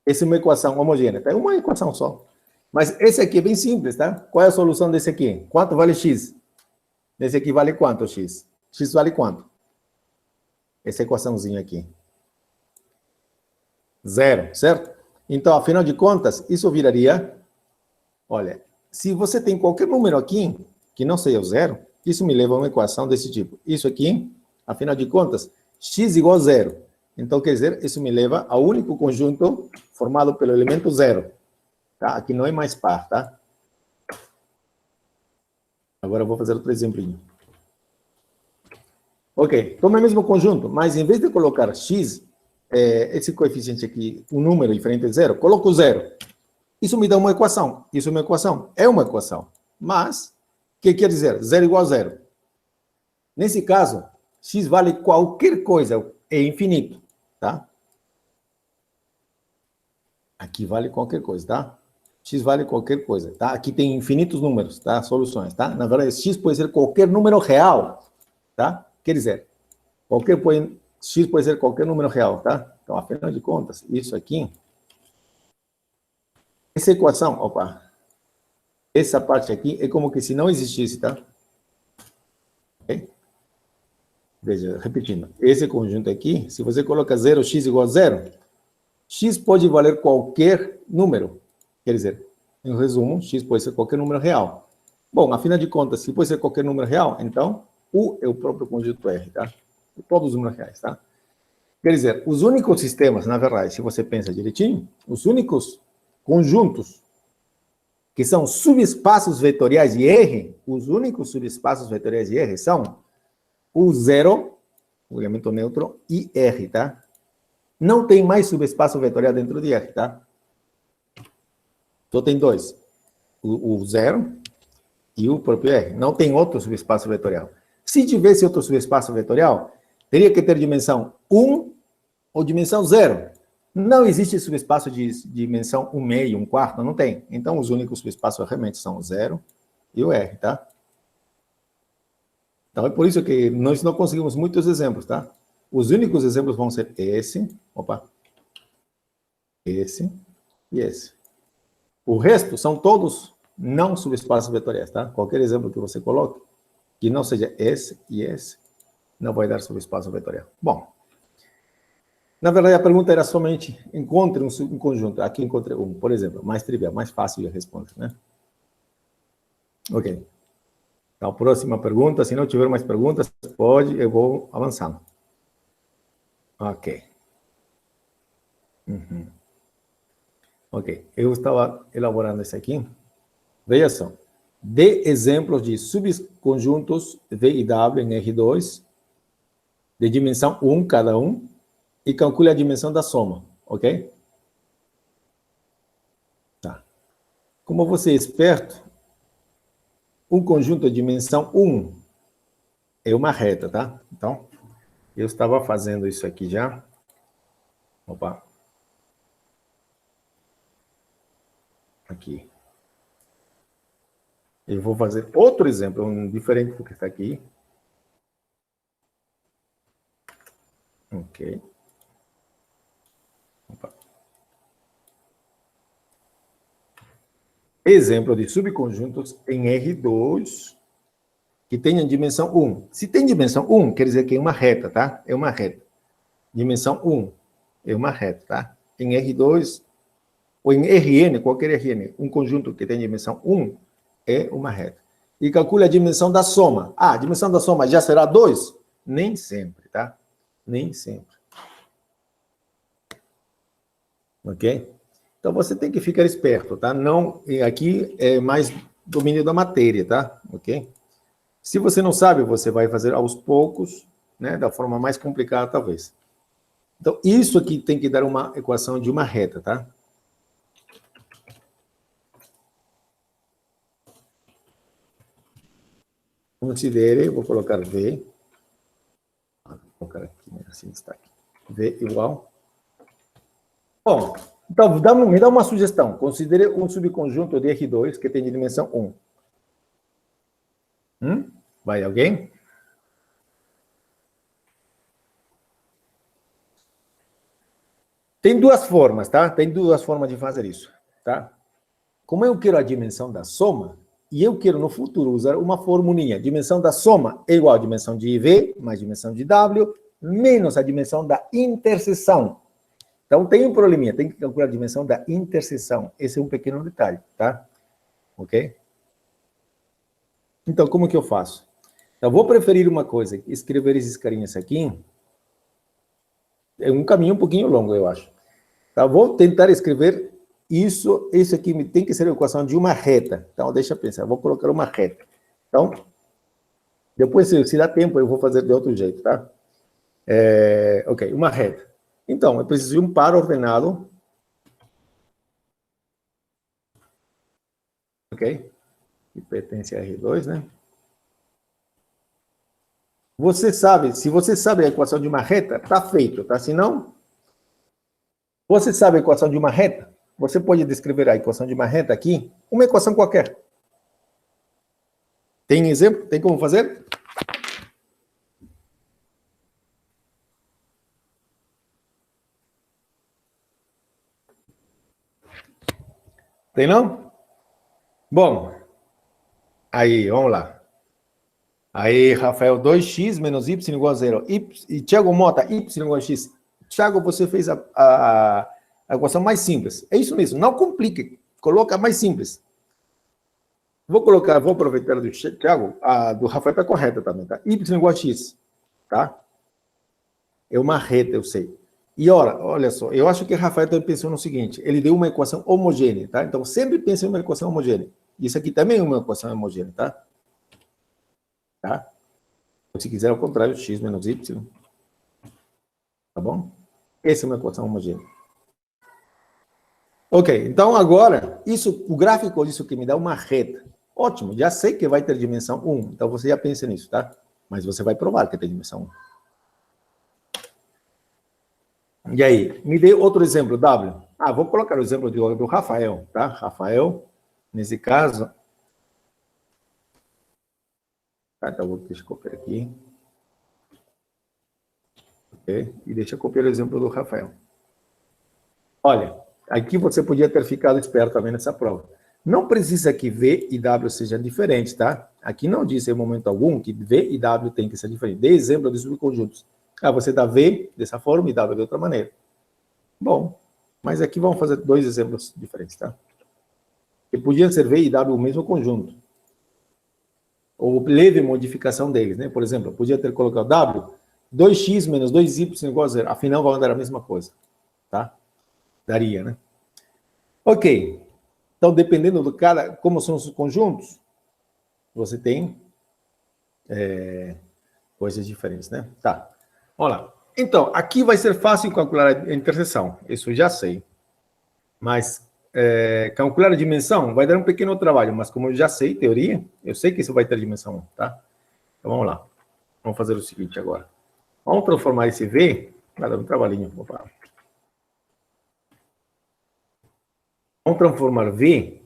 essa é uma equação homogênea, tá? É uma equação só. Mas esse aqui é bem simples, tá? Qual é a solução desse aqui? Quanto vale x? Esse aqui vale quanto, x? X vale quanto? Essa equaçãozinha aqui. 0, certo? Então, afinal de contas, isso viraria... Olha, se você tem qualquer número aqui, que não seja o 0, isso me leva a uma equação desse tipo. Isso aqui, afinal de contas, x igual a 0. Então, quer dizer, isso me leva ao único conjunto formado pelo elemento 0. Tá? Aqui não é mais par, tá? Agora eu vou fazer outro exemplinho. Ok, toma o mesmo conjunto, mas em vez de colocar x, esse coeficiente aqui, um número diferente de 0, coloco 0. Isso me dá uma equação. Isso é uma equação? É uma equação. Mas, o que quer dizer? 0 igual a 0. Nesse caso, x vale qualquer coisa, é infinito, tá? Aqui vale qualquer coisa, tá? X vale qualquer coisa, tá? Aqui tem infinitos números, tá? Soluções, tá? Na verdade, x pode ser qualquer número real, tá? Quer dizer, x pode ser qualquer número real, tá? Então, afinal de contas, isso aqui, essa equação, opa, essa parte aqui é como que se não existisse, tá? Okay? Veja, repetindo, esse conjunto aqui, se você coloca 0x igual a 0, x pode valer qualquer número. Quer dizer, em resumo, x pode ser qualquer número real. Bom, afinal de contas, se pode ser qualquer número real, então, U é o próprio conjunto R, tá? Todos os números reais, tá? Quer dizer, os únicos sistemas, na verdade, se você pensa direitinho, os únicos conjuntos que são subespaços vetoriais de R, os únicos subespaços vetoriais de R são o 0, o elemento neutro, e R, tá? Não tem mais subespaço vetorial dentro de R, tá? Só tem dois. O 0 e o próprio R. Não tem outro subespaço vetorial. Se tivesse outro subespaço vetorial, teria que ter dimensão 1 ou dimensão 0. Não existe subespaço de dimensão 1/2, 1/4, não tem. Então, os únicos subespaços realmente são o 0 e o R, tá? Então, é por isso que nós não conseguimos muitos exemplos, tá? Os únicos exemplos vão ser esse e esse. O resto são todos não subespaços vetoriais, tá? Qualquer exemplo que você coloque, que não seja esse e esse, não vai dar subespaço vetorial. Bom, na verdade, a pergunta era somente, encontre um conjunto. Aqui encontrei um, por exemplo, mais trivial, mais fácil de responder, né? Ok. Então, próxima pergunta. Se não tiver mais perguntas, eu vou avançando. Ok. Ok. Eu estava elaborando isso aqui. Veja só. Dê exemplos de subconjuntos V e W em R2, de dimensão 1 cada um, e calcule a dimensão da soma, ok? Tá. Como você é esperto, um conjunto de dimensão 1 é uma reta, tá? Então, eu estava fazendo isso aqui já. Opa. Aqui. Eu vou fazer outro exemplo, um diferente do que está aqui. Ok. Opa. Exemplo de subconjuntos em R2 que tenham dimensão 1. Se tem dimensão 1, quer dizer que é uma reta, tá? É uma reta. Dimensão 1 é uma reta, tá? Em R2 ou em Rn, qualquer Rn, um conjunto que tem dimensão 1 é uma reta. E calcule a dimensão da soma. Ah, a dimensão da soma já será 2? Nem sempre, tá? Nem sempre. Ok? Então, você tem que ficar esperto, tá? Não, aqui é mais domínio da matéria, tá? Ok? Se você não sabe, você vai fazer aos poucos, né? Da forma mais complicada, talvez. Então, isso aqui tem que dar uma equação de uma reta, tá? Considere, vou colocar V. Vou colocar aqui, né? Assim está aqui. V igual. Bom, então me dá uma sugestão. Considere um subconjunto de R2 que tem de dimensão 1. Vai alguém? Tem duas formas, tá? Tem duas formas de fazer isso, tá? Como eu quero a dimensão da soma, e eu quero no futuro usar uma formulinha, dimensão da soma é igual a dimensão de V mais dimensão de W, menos a dimensão da interseção. Então tem um probleminha, tem que calcular a dimensão da interseção. Esse é um pequeno detalhe, tá? Ok? Então, como que eu faço? Eu vou preferir uma coisa, escrever esses carinhas aqui. É um caminho um pouquinho longo, eu acho. Tá? Vou tentar escrever isso aqui tem que ser a equação de uma reta. Então, deixa eu pensar, vou colocar uma reta. Então, depois, se dá tempo, eu vou fazer de outro jeito, tá? Ok, uma reta. Então, eu preciso de um par ordenado. Ok? Que pertence a R2, né? Você sabe, se você sabe a equação de uma reta, tá feito, tá? Se não, você sabe a equação de uma reta? Você pode descrever a equação de uma reta aqui, uma equação qualquer. Tem exemplo? Tem como fazer? Tem não? Bom, aí, vamos lá. Aí, Rafael, 2x menos y igual a 0. E Thiago Mota, y igual a x. Thiago, você fez a equação mais simples. É isso mesmo, não complique. Coloca mais simples. Vou aproveitar do Thiago, a do Rafael está correta também, tá? Y igual a x, tá? É uma reta, eu sei. E olha só, eu acho que o Rafael também pensou no seguinte, ele deu uma equação homogênea, tá? Então, sempre pense em uma equação homogênea. Isso aqui também é uma equação homogênea, tá? Tá? Se quiser, ao contrário, x menos y. Tá bom? Essa é uma equação homogênea. Ok, então agora, o gráfico disso que me dá uma reta. Ótimo, já sei que vai ter dimensão 1, então você já pensa nisso, tá? Mas você vai provar que tem dimensão 1. E aí, me dê outro exemplo, W. Vou colocar o exemplo do Rafael, tá? Rafael, nesse caso... Tá, então deixa eu copiar aqui. Ok, e deixa eu copiar o exemplo do Rafael. Olha, aqui você podia ter ficado esperto também nessa prova. Não precisa que V e W sejam diferentes, tá? Aqui não diz em momento algum que V e W tem que ser diferentes. Dê exemplo de subconjuntos. Você dá V dessa forma e W de outra maneira. Bom, mas aqui vamos fazer dois exemplos diferentes, tá? Que podiam ser V e W o mesmo conjunto. Ou leve modificação deles, né? Por exemplo, eu podia ter colocado W, 2x menos 2y igual a 0. Afinal, vão dar a mesma coisa, tá? Daria, né? Ok. Então, dependendo do cara, como são os conjuntos, você tem coisas diferentes, né? Tá. Vamos lá. Então, aqui vai ser fácil calcular a interseção. Isso eu já sei. Mas calcular a dimensão vai dar um pequeno trabalho. Mas como eu já sei teoria, eu sei que isso vai ter dimensão 1, tá? Então, vamos lá. Vamos fazer o seguinte agora. Vamos transformar esse V... Vai dar um trabalhinho. Opa. Vamos transformar V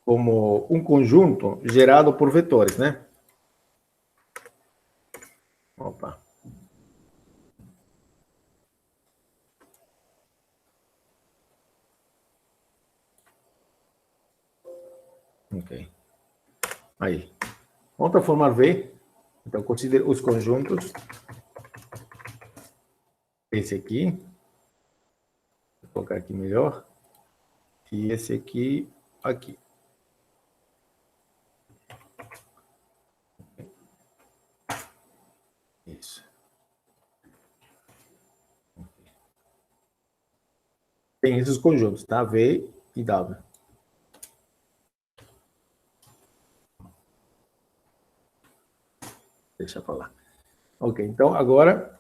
como um conjunto gerado por vetores, né? Opa. Ok. Aí. Vamos transformar V. Então, considere os conjuntos. Esse aqui. Vou colocar aqui melhor. E esse aqui, aqui. Isso. Tem esses conjuntos, tá? V e W. Deixa eu falar. Ok, então agora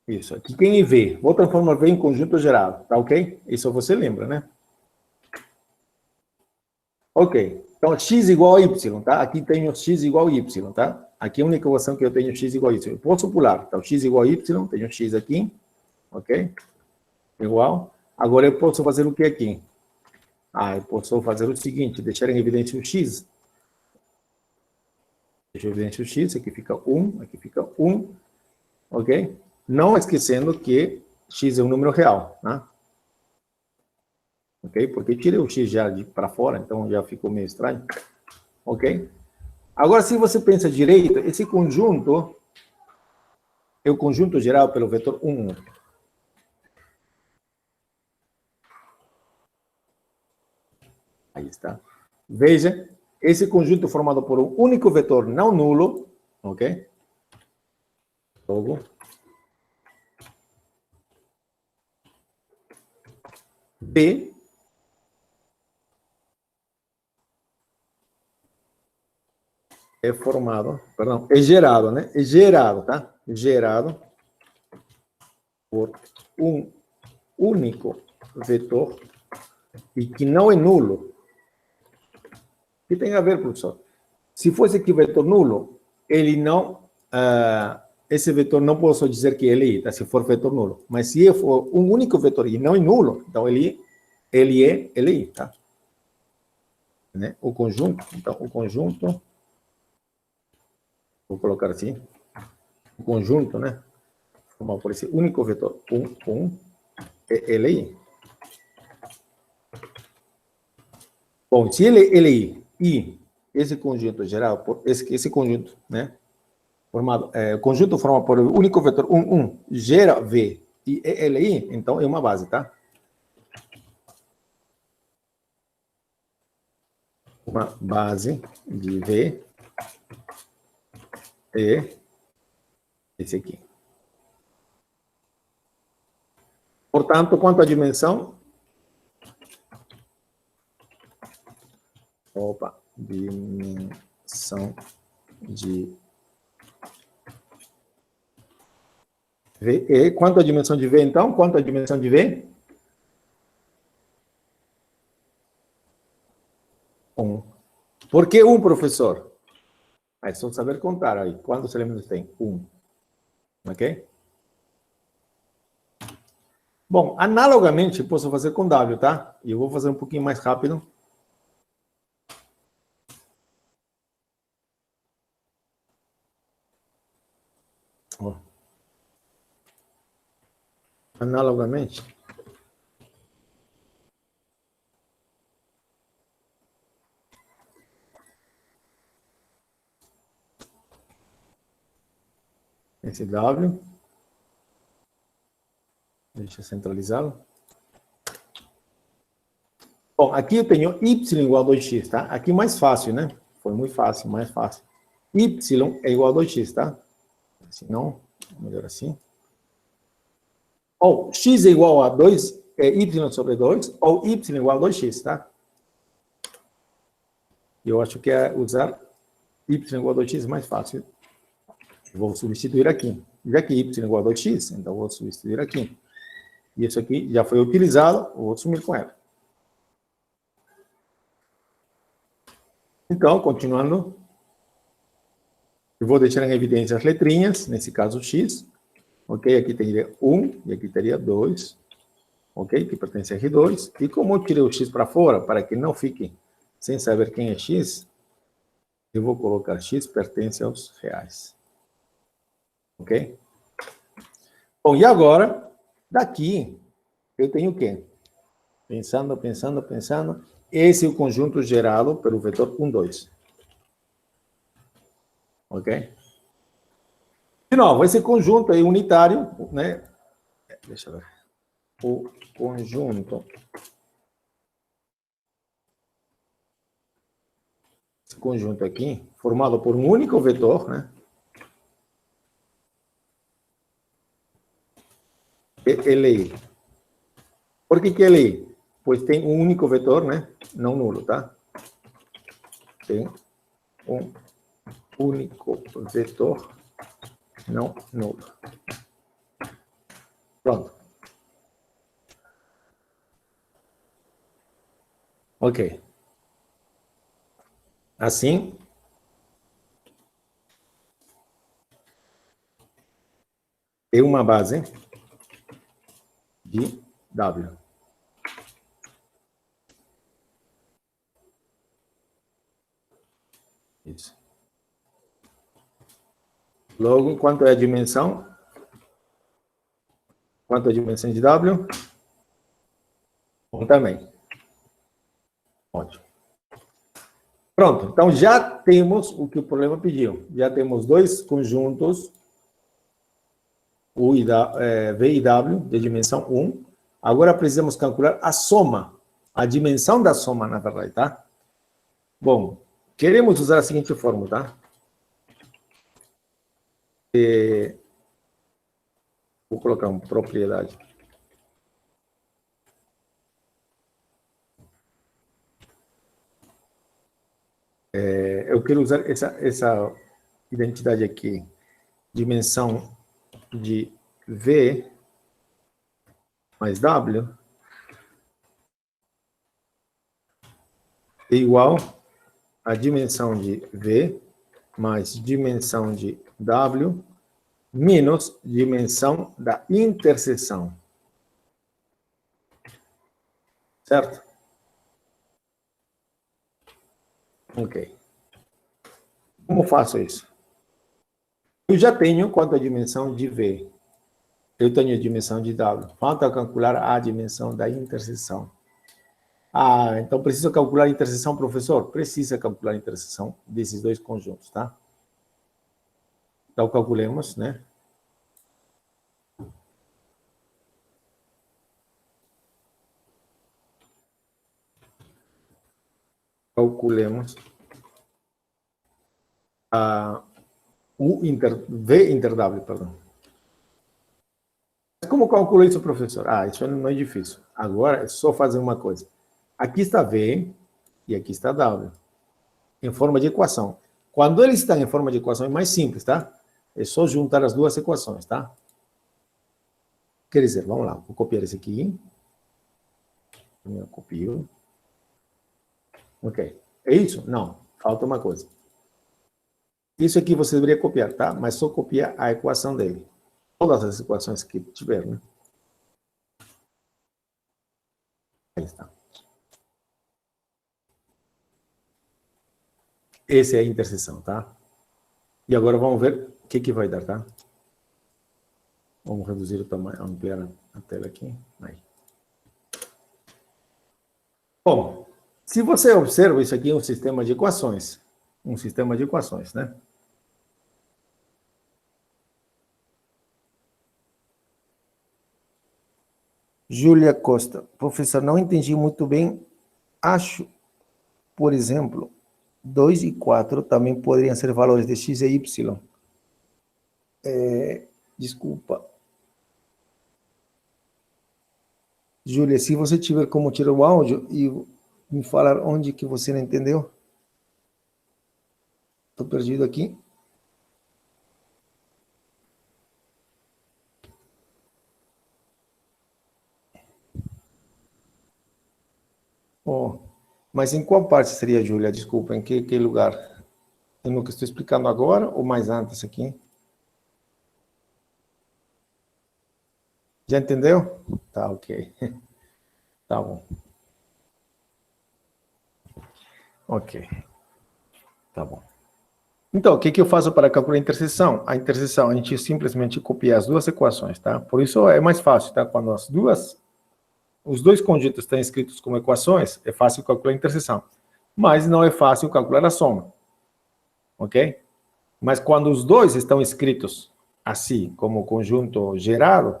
Isso, aqui quem é V? Vou transformar V em conjunto geral, tá ok? Isso você lembra, né? Ok, então x igual a y, tá? Aqui tenho x igual a y, tá? Aqui é a única equação que eu tenho x igual a y. Eu posso pular, então x igual a y, tenho x aqui, ok? Igual. Agora eu posso fazer o que aqui? Eu posso fazer o seguinte, deixar em evidência o x. Deixa em evidência o x, aqui fica 1, aqui fica 1, ok? Não esquecendo que x é um número real, né? Ok? Porque tirei o x já para fora, então já ficou meio estranho. Ok? Agora, se você pensa direito, esse conjunto é o conjunto geral pelo vetor 1. Aí está. Veja, esse conjunto formado por um único vetor não nulo, ok? Logo, B é formado, perdão, é gerado, né? É gerado, tá? Gerado por um único vetor e que não é nulo. O que tem a ver, professor? Se fosse aqui vetor nulo, ele não, esse vetor não posso dizer que ele é, tá? Se for vetor nulo. Mas se for um único vetor e não é nulo, então ele é, tá? Né? O conjunto, então o conjunto, vou colocar assim, o conjunto, né? Formado por esse único vetor, 1, é ele. Bom, se ele é e esse conjunto geral, esse conjunto, né? Formado, conjunto formado por o único vetor 1, gera V e ELI, então é uma base, tá? Uma base de V é esse aqui. Portanto, quanto à dimensão? Dimensão de V. E quanto à dimensão de V, então? Quanto à dimensão de V? 1. Por que 1, professor? É só saber contar aí. Quantos elementos tem? 1. Ok? Bom, analogamente, posso fazer com W, tá? E eu vou fazer um pouquinho mais rápido. Analogamente. Esse W. Deixa eu centralizá-lo. Bom, aqui eu tenho y igual a 2x, tá? Aqui mais fácil, né? Foi muito fácil, mais fácil. Y é igual a 2x, tá? Se não, melhor assim. Ou x é igual a 2, é y sobre 2, ou y igual a 2x, tá? Eu acho que é usar y igual a 2x mais fácil. Vou substituir aqui. Já que y igual a 2x, então vou substituir aqui. E isso aqui já foi utilizado, vou sumir com ela. Então, continuando, eu vou deixar em evidência as letrinhas, nesse caso x, ok? Aqui teria 1 e aqui teria 2, ok? Que pertence a R2. E como eu tirei o x para fora, para que não fique sem saber quem é x, eu vou colocar x pertence aos reais. Ok? Bom, e agora, daqui, eu tenho o quê? Pensando. Esse é o conjunto gerado pelo vetor 1, 2. Ok? De novo, esse conjunto é unitário, né? Deixa eu ver. O conjunto. Esse conjunto aqui, formado por um único vetor, né? Ele. Por que ele? Pois tem um único vetor, né? Não nulo, tá? Tem um único vetor não nulo. Pronto. Ok. Assim, tem uma base de W. Isso. Logo, quanto é a dimensão? Quanto é a dimensão de W? 1 também. Ótimo. Pronto. Então, já temos o que o problema pediu. Já temos dois conjuntos, V e W, de dimensão 1. Agora, precisamos calcular a soma. A dimensão da soma, na verdade, tá? Bom, queremos usar a seguinte fórmula, tá? Vou colocar uma propriedade. Eu quero usar essa identidade aqui, dimensão de V mais W é igual a dimensão de V mais dimensão de W menos dimensão da interseção. Certo? Ok. Como faço isso? Eu já tenho quanto a dimensão de V. Eu tenho a dimensão de W. Falta calcular a dimensão da interseção. Ah, então precisa calcular a interseção, professor? Precisa calcular a interseção desses dois conjuntos, tá? Então, calculemos, né? Calculemos V inter W, perdão. Como calculo isso, professor? Ah, isso não é difícil. Agora é só fazer uma coisa. Aqui está V e aqui está W, em forma de equação. Quando eles estão em forma de equação, é mais simples, tá? É só juntar as duas equações, tá? Quer dizer, vamos lá, vou copiar esse aqui. Eu copio. Ok. É isso? Não, falta uma coisa. Isso aqui você deveria copiar, tá? Mas só copiar a equação dele. Todas as equações que tiver, né? Aí está. Essa é a interseção, tá? E agora vamos ver o que vai dar, tá? Vamos reduzir o tamanho, ampliar a tela aqui. Aí. Bom, se você observa, isso aqui é um sistema de equações. Um sistema de equações, né? Júlia Costa. Professor, não entendi muito bem. Acho, por exemplo, 2 e 4 também poderiam ser valores de x e y. Desculpa. Júlia, se você tiver como tirar o áudio e me falar onde que você não entendeu. Estou perdido aqui. Oh, mas em qual parte seria, Júlia? Desculpa, em que lugar? No que estou explicando agora ou mais antes aqui? Já entendeu? Tá, ok. Tá bom. Ok. Tá bom. Então, o que eu faço para calcular a interseção? A interseção, a gente simplesmente copia as duas equações, tá? Por isso é mais fácil, tá? Quando os dois conjuntos estão escritos como equações, é fácil calcular a interseção. Mas não é fácil calcular a soma. Ok? Mas quando os dois estão escritos assim, como conjunto gerado,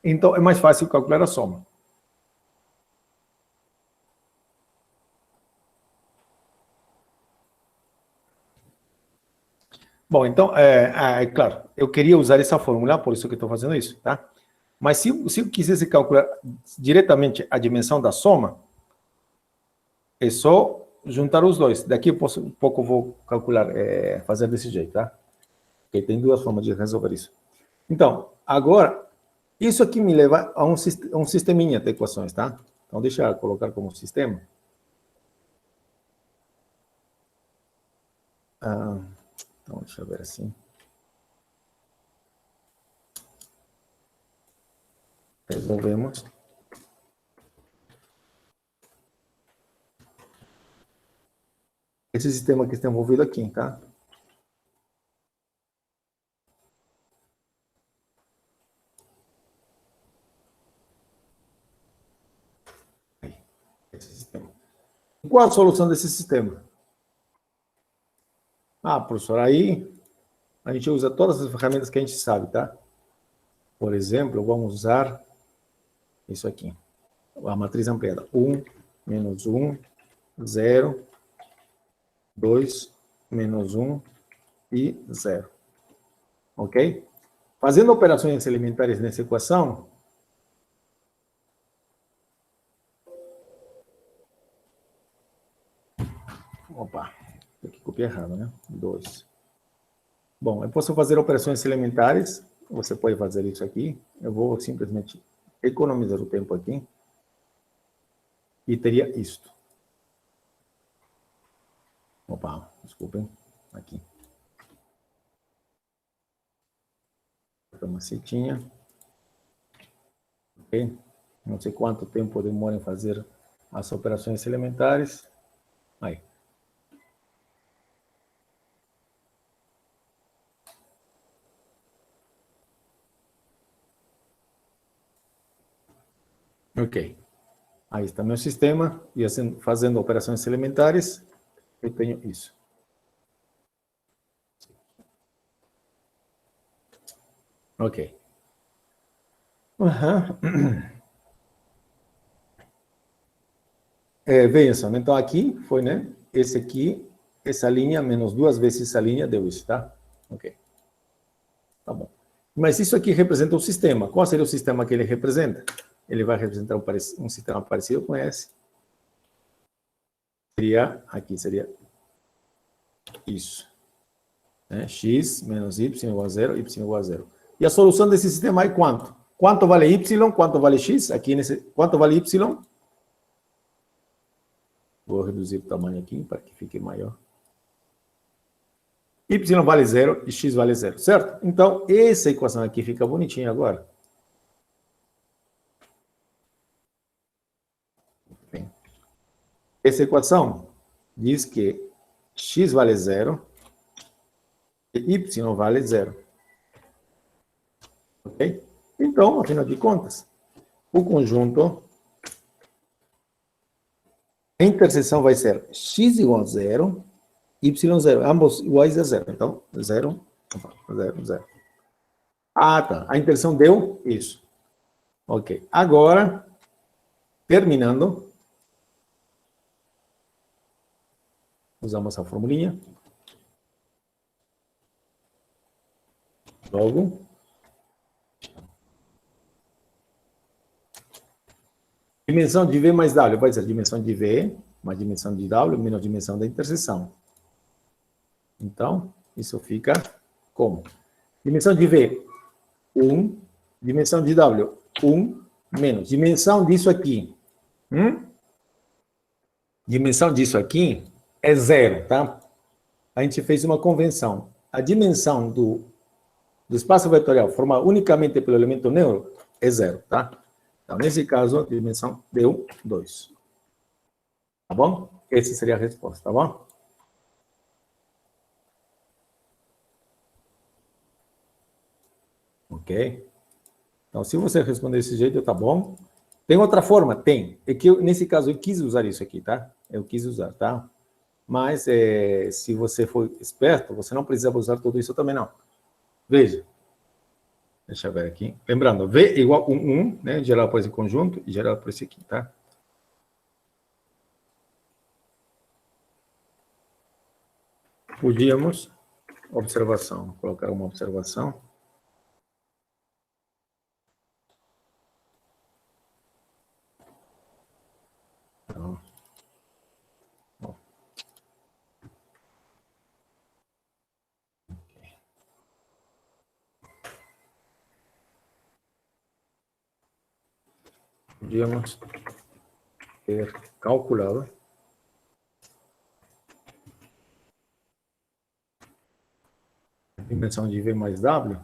então é mais fácil calcular a soma. Bom, então, claro, eu queria usar essa fórmula, por isso que estou fazendo isso, tá? Mas se eu quisesse calcular diretamente a dimensão da soma, é só juntar os dois. Daqui a pouco eu vou calcular, fazer desse jeito, tá? Porque tem duas formas de resolver isso. Então, agora, Isso aqui me leva a um sisteminha de equações, tá? Então, deixa eu colocar como sistema. Então, deixa eu ver assim. Resolvemos. Esse sistema que está envolvido aqui, tá? Esse sistema. Qual a solução desse sistema? Ah, professor, aí a gente usa todas as ferramentas que a gente sabe, tá? Por exemplo, vamos usar isso aqui. A matriz ampliada. 1, menos 1, 0, 2, menos 1 e 0. Ok? Fazendo operações elementares nessa equação, opa, aqui copiei errado, né? 2. Bom, eu posso fazer operações elementares, você pode fazer isso aqui, eu vou simplesmente economizar o tempo aqui, e teria isto. Opa, desculpem, aqui. Uma setinha. Ok? Não sei quanto tempo demora em fazer as operações elementares. Aí. Ok. Aí está meu sistema. E assim, fazendo operações elementares, eu tenho isso. Ok. Veja só, então aqui foi, né? Esse aqui, essa linha, menos 2 vezes essa linha, deu isso, tá? Ok. Tá bom. Mas isso aqui representa o sistema. Qual seria o sistema que ele representa? Ele vai representar um sistema parecido com esse. Aqui seria isso. Né? X menos y igual a zero, y igual a zero. E a solução desse sistema é quanto? Quanto vale y, quanto vale x? Aqui quanto vale y? Vou reduzir o tamanho aqui para que fique maior. Y vale zero e x vale zero, certo? Então, essa equação aqui fica bonitinha agora. Bem, essa equação diz que x vale zero e y vale zero. Ok? Então, afinal de contas, o conjunto, a interseção vai ser x igual a zero, y zero, ambos iguais a zero. Então, zero, zero, zero. Ah, tá. A interseção deu isso. Ok. Agora, terminando, usamos a formulinha. Logo, dimensão de V mais W vai ser dimensão de V mais dimensão de W menos dimensão da interseção. Então, isso fica como? Dimensão de V, 1. Dimensão de W, 1 menos. Dimensão disso aqui. Dimensão disso aqui é zero, tá? A gente fez uma convenção. A dimensão do espaço vetorial formado unicamente pelo elemento neutro é zero, tá? Então, nesse caso, a dimensão deu 2. Tá bom? Essa seria a resposta, tá bom? Ok? Então, se você responder desse jeito, tá bom. Tem outra forma? Tem. É que nesse caso, eu quis usar isso aqui, tá? Eu quis usar, tá? Mas, se você for esperto, você não precisa usar tudo isso também, não. Veja. Deixa eu ver aqui. Lembrando, V igual a 1, né? Geral por esse conjunto e geral por esse aqui, tá? Podíamos, observação, colocar uma observação. Então, podíamos ter calculado a dimensão de V mais W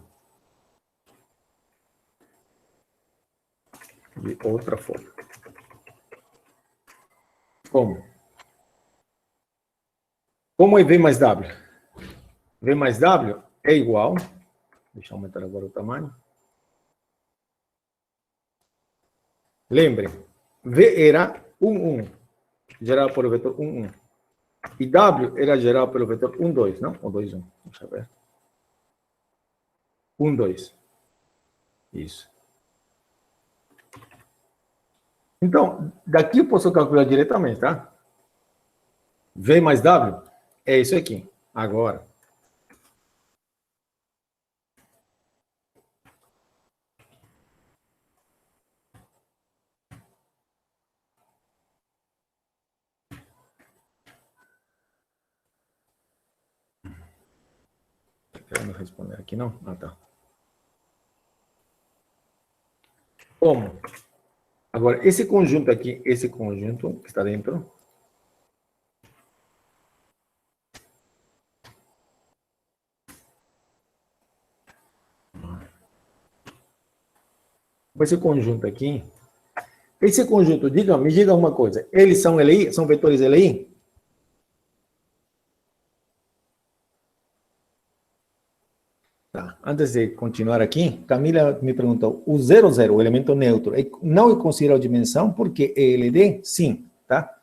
de outra forma. Como? Como é V mais W? V mais W é igual, deixa eu aumentar agora o tamanho. Lembre, V era 1, 1, gerado pelo vetor 1, 1. E W era gerado pelo vetor 1, 2, não? Ou 2, 1. Deixa eu ver. 1, 2. Isso. Então, daqui eu posso calcular diretamente, tá? V mais W é isso aqui. Agora. Querendo responder aqui, não? Ah, tá. Como? Agora, esse conjunto aqui, esse conjunto que está dentro, esse conjunto aqui, esse conjunto, me diga uma coisa, eles são LI? São vetores LI? Tá. Antes de continuar aqui, Camila me perguntou, o 0, 0, o elemento neutro, não é considerado dimensão porque é LD? Sim, tá?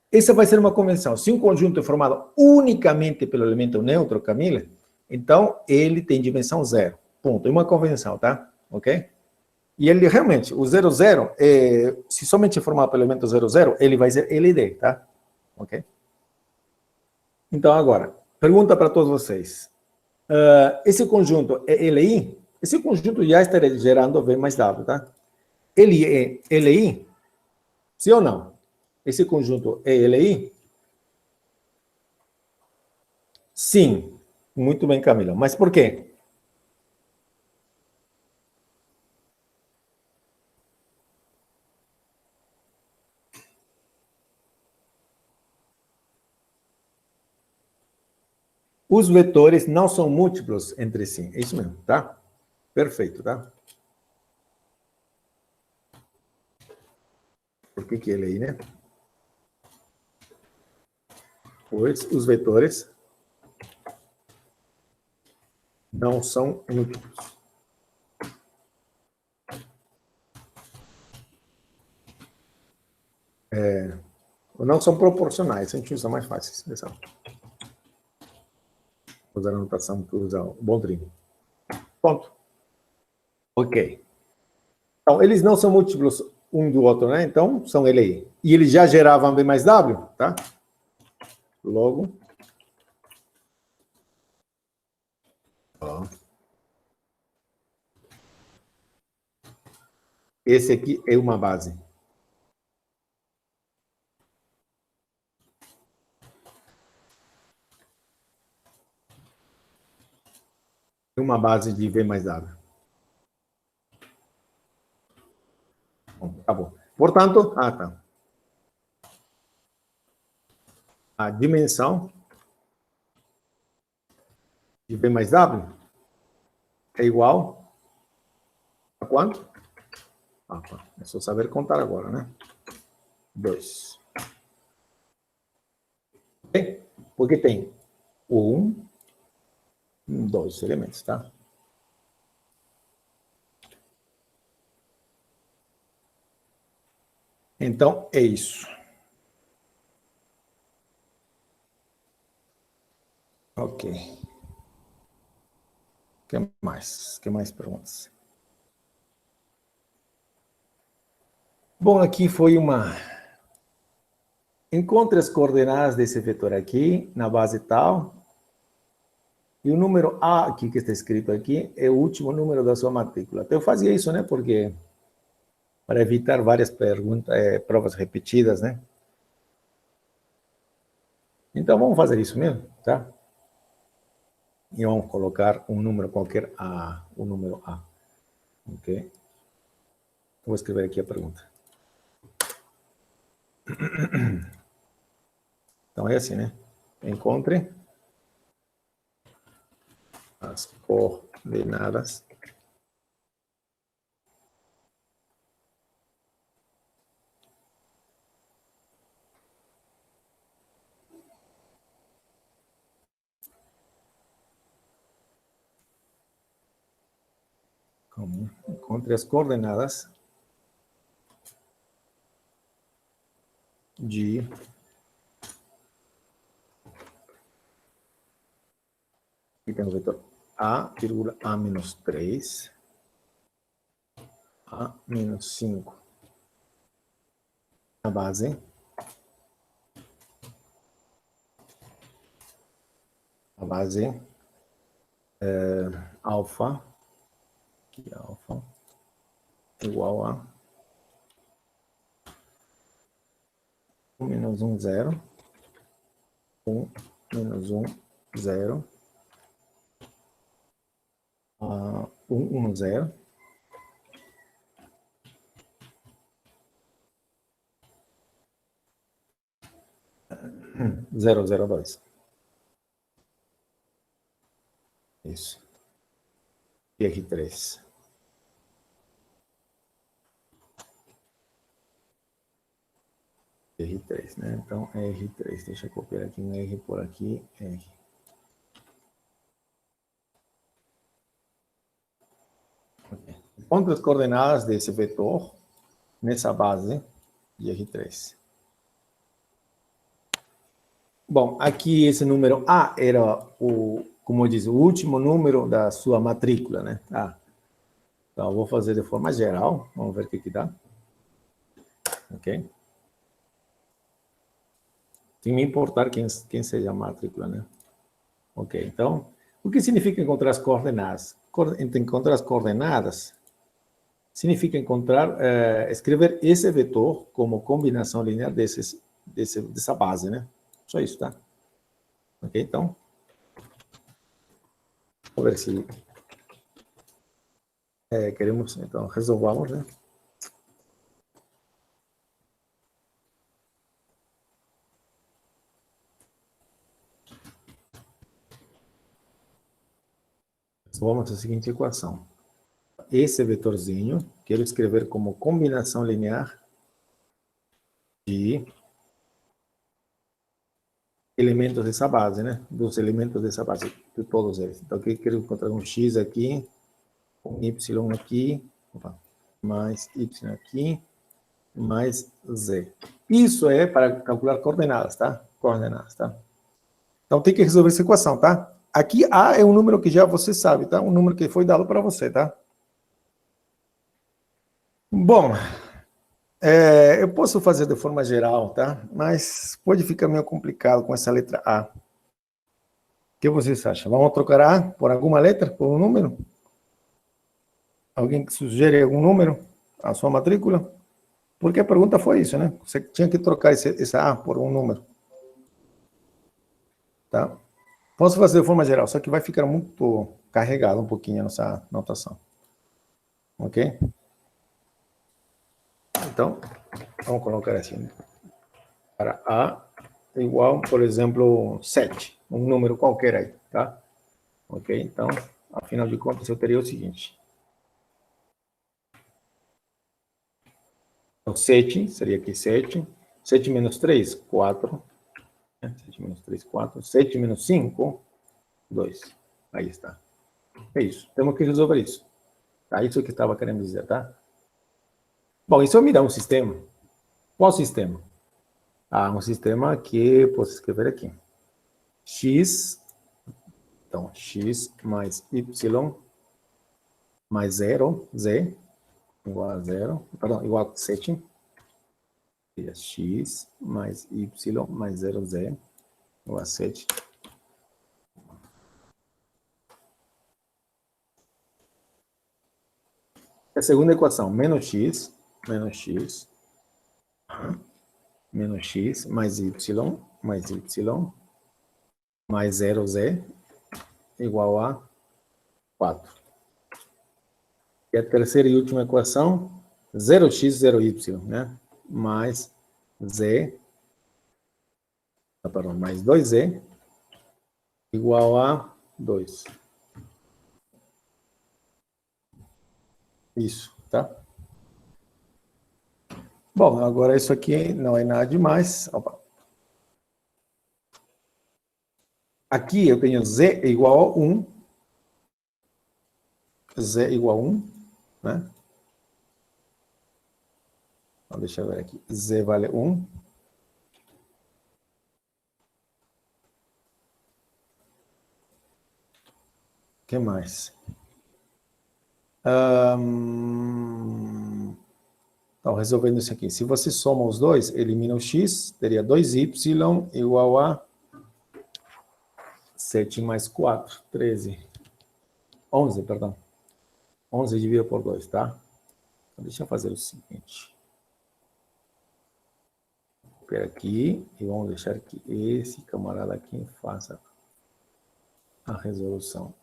Essa vai ser uma convenção. Se um conjunto é formado unicamente pelo elemento neutro, Camila, então ele tem dimensão 0. Ponto. É uma convenção, tá? Ok? E ele realmente, o 0, 0, se somente formado pelo elemento 0, 0, ele vai ser LD, tá? Ok? Então, agora, pergunta para todos vocês. Esse conjunto é LI? Esse conjunto já estaria gerando V mais W, tá? Ele é LI? Sim ou não? Esse conjunto é LI? Sim. Muito bem, Camila. Mas por quê? Os vetores não são múltiplos entre si. É isso mesmo, tá? Perfeito, tá? Por que ele aí, né? Pois os vetores não são múltiplos. Não são proporcionais. A gente usa mais fácil. Vou usar a anotação que usa o Bondrini. Ponto. Ok. Então, eles não são múltiplos um do outro, né? Então, são ele aí. E eles já geravam V mais W, tá? Logo. Ó. Esse aqui é uma base. É uma base de V mais W. Bom, tá bom. Portanto, tá. A dimensão de V mais W é igual a quanto? É só saber contar agora, né? 2. Ok? Porque tem 1, 2 elementos, tá? Então, é isso. Ok. O que mais? Que mais perguntas? Bom, aqui foi uma... Encontre as coordenadas desse vetor aqui, na base tal, e o número A aqui, que está escrito aqui, é o último número da sua matrícula. Então, eu fazia isso, né? Porque... para evitar várias perguntas, provas repetidas, né? Então, vamos fazer isso mesmo, tá? E vamos colocar um número qualquer A, o número A, ok? Vou escrever aqui a pergunta. Então, é assim, né? Encontre as coordenadas encontre as coordenadas de aqui temos o vetor A, vírgula, A menos 3, A menos 5 na base, a base alfa, aqui alfa, igual a 1 menos 1, 0, 1 menos 1, 0, 1, 1, 0, 0, 0, 2. Isso. E R3. R3, né? Então, é R3. Deixa eu copiar aqui um R por aqui. R. Okay. Encontre as coordenadas desse vetor nessa base de R3. Bom, aqui esse número A era o, como diz, o último número da sua matrícula, né? Ah, então, eu vou fazer de forma geral. Vamos ver o que dá. Ok? Sem me importar quem seja a matrícula, né? Ok, então, o que significa encontrar as coordenadas? Encontrar as coordenadas significa escrever esse vetor como combinação linear dessa base, né? Só isso, tá? Ok, então, vamos ver se queremos, então, resolvamos, né? Resolvamos a seguinte equação. Esse vetorzinho, quero escrever como combinação linear de elementos dessa base, né? Dos elementos dessa base, de todos eles. Então, aqui quero encontrar um x aqui, um y aqui, mais y aqui, mais z. Isso é para calcular coordenadas, tá? Coordenadas, tá? Então, tem que resolver essa equação, tá? Aqui, A é um número que já você sabe, tá? Um número que foi dado para você, tá? Bom, eu posso fazer de forma geral, tá? Mas pode ficar meio complicado com essa letra A. O que vocês acham? Vamos trocar A por alguma letra, por um número? Alguém que sugere algum número? A sua matrícula? Porque a pergunta foi isso, né? Você tinha que trocar essa A por um número. Tá? Posso fazer de forma geral, só que vai ficar muito carregado um pouquinho a nossa notação. Ok? Então, vamos colocar assim, né? Para A igual, por exemplo, 7. Um número qualquer aí, tá? Ok? Então, afinal de contas, eu teria o seguinte. Então, 7, seria aqui 7. 7 menos 3, 4. 7 menos 3, 4. 7 menos 5, 2. Aí está. É isso. Temos que resolver isso. Tá? Isso que eu estava querendo dizer, tá? Bom, isso me dá um sistema. Qual sistema? Ah, um sistema que posso escrever aqui. X, então, x mais y mais 0, z, igual a 0, perdão, igual a 7. X mais y mais 0z igual a 7. A segunda equação, menos x mais y mais 0z igual a 4. E a terceira e última equação, 0x, 0y, né? Mais z, perdão, mais 2z igual a 2. Isso, tá? Bom, agora isso aqui não é nada demais. Opa. Aqui eu tenho z igual a 1. Z igual a 1, né? Então, deixa eu ver aqui. Z vale 1. O que mais? Então, resolvendo isso aqui. Se você soma os dois, elimina o x, teria 2y igual a 7 mais 4, 13. 11, perdão. 11 dividido por 2, tá? Então, deixa eu fazer o seguinte. Vou pegar aqui e vamos deixar que esse camarada aqui faça a resolução.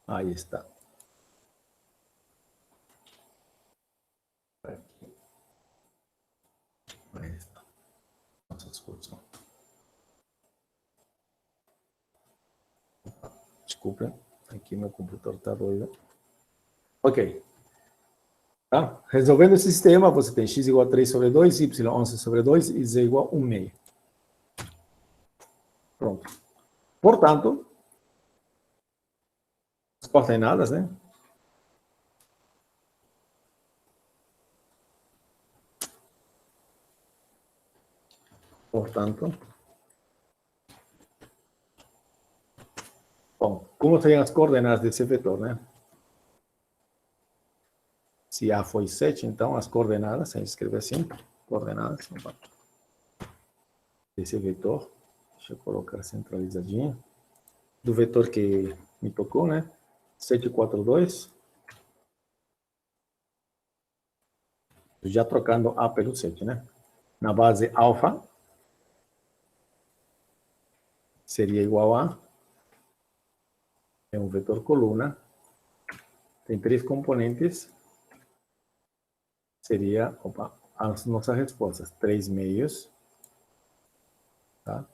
Aí está. Aqui. Aí está. Nossa discussão. Desculpa, aqui meu computador está doido. Ok. Tá? Resolvendo esse sistema, você tem x igual a 3 sobre 2, y 11 sobre 2 e z igual a 1 meio. Pronto. Portanto, as coordenadas, né? Portanto, bom, como tem as coordenadas desse vetor, né? Se A foi 7, então as coordenadas, a gente escreve assim, coordenadas desse vetor, deixa eu colocar centralizadinho, do vetor que me tocou, né? 7, 4, 2. Já trocando A pelo 7, né? Na base alfa, seria igual a, é um vetor coluna, tem 3 componentes, seria, opa, as nossas respostas, 3 meios, tá?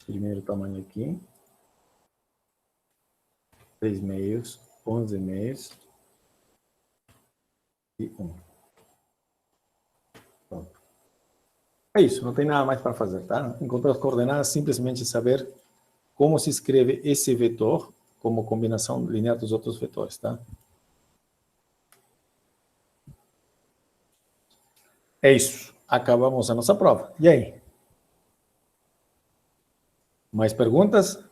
Primeiro tamanho aqui, 3 meios, 11 meios e 1. Pronto. É isso, não tem nada mais para fazer, tá? Encontrar as coordenadas, simplesmente saber como se escreve esse vetor como combinação linear dos outros vetores, tá? É isso. Acabamos a nossa prova. E aí? Mais perguntas?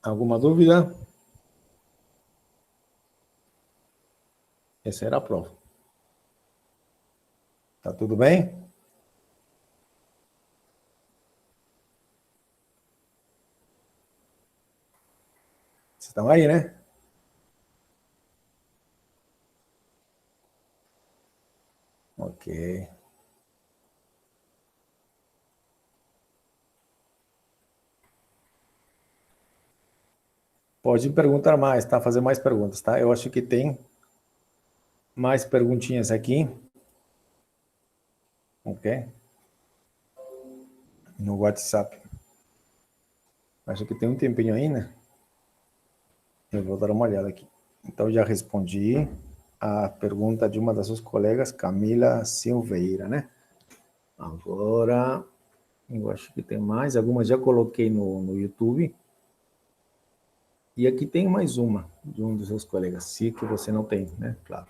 Alguma dúvida? Essa era a prova. Tá tudo bem? Vocês estão aí, né? Ok. Pode perguntar mais, tá? Fazer mais perguntas, tá? Eu acho que tem mais perguntinhas aqui. Ok? No WhatsApp. Acho que tem um tempinho ainda. Eu vou dar uma olhada aqui. Então, já respondi a pergunta de uma das suas colegas, Camila Silveira, né? Agora, eu acho que tem mais. Algumas já coloquei no YouTube. E aqui tem mais uma, de um dos seus colegas. Se que você não tem, né? Claro.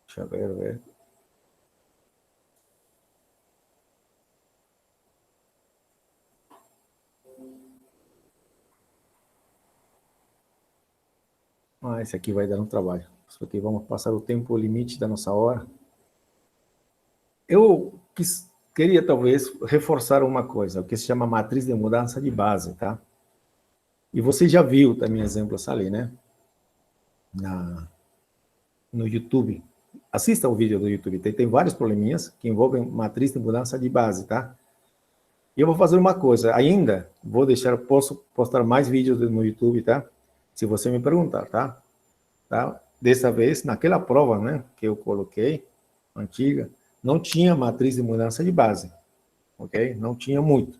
Deixa eu ver. Ah, esse aqui vai dar um trabalho. Isso aqui vamos passar o tempo limite da nossa hora. Eu queria, talvez, reforçar uma coisa, o que se chama matriz de mudança de base, tá? E você já viu também exemplos ali, né? No YouTube. Assista o vídeo do YouTube. Tem vários probleminhas que envolvem matriz de mudança de base, tá? E eu vou fazer uma coisa. Ainda vou deixar, posso postar mais vídeos no YouTube, tá? se você me perguntar, tá? Dessa vez, naquela prova, né, que eu coloquei, antiga, não tinha matriz de mudança de base, ok? Não tinha muito,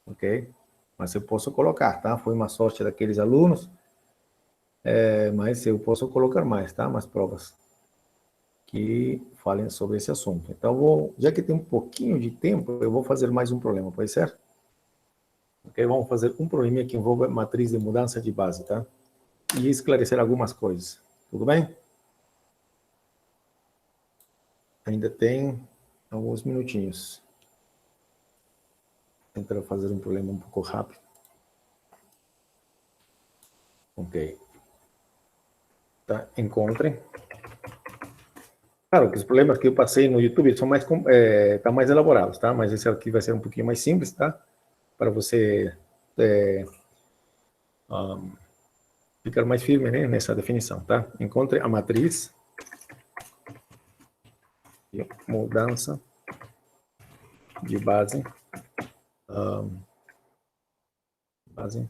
ok? Mas eu posso colocar, tá? Foi uma sorte daqueles alunos, mas eu posso colocar mais, tá? Mais provas que falem sobre esse assunto. Então, já que tem um pouquinho de tempo, eu vou fazer mais um problema, pode ser? Ok, vamos fazer um probleminha que envolve matriz de mudança de base, tá? E esclarecer algumas coisas. Tudo bem? Ainda tem alguns minutinhos. Tentar fazer um problema um pouco rápido. Ok. Tá? Encontre. Claro que os problemas que eu passei no YouTube são mais, tá mais elaborados, tá? Mas esse aqui vai ser um pouquinho mais simples, tá? Para você ficar mais firme, né, nessa definição, tá? Encontre a matriz de mudança de base, base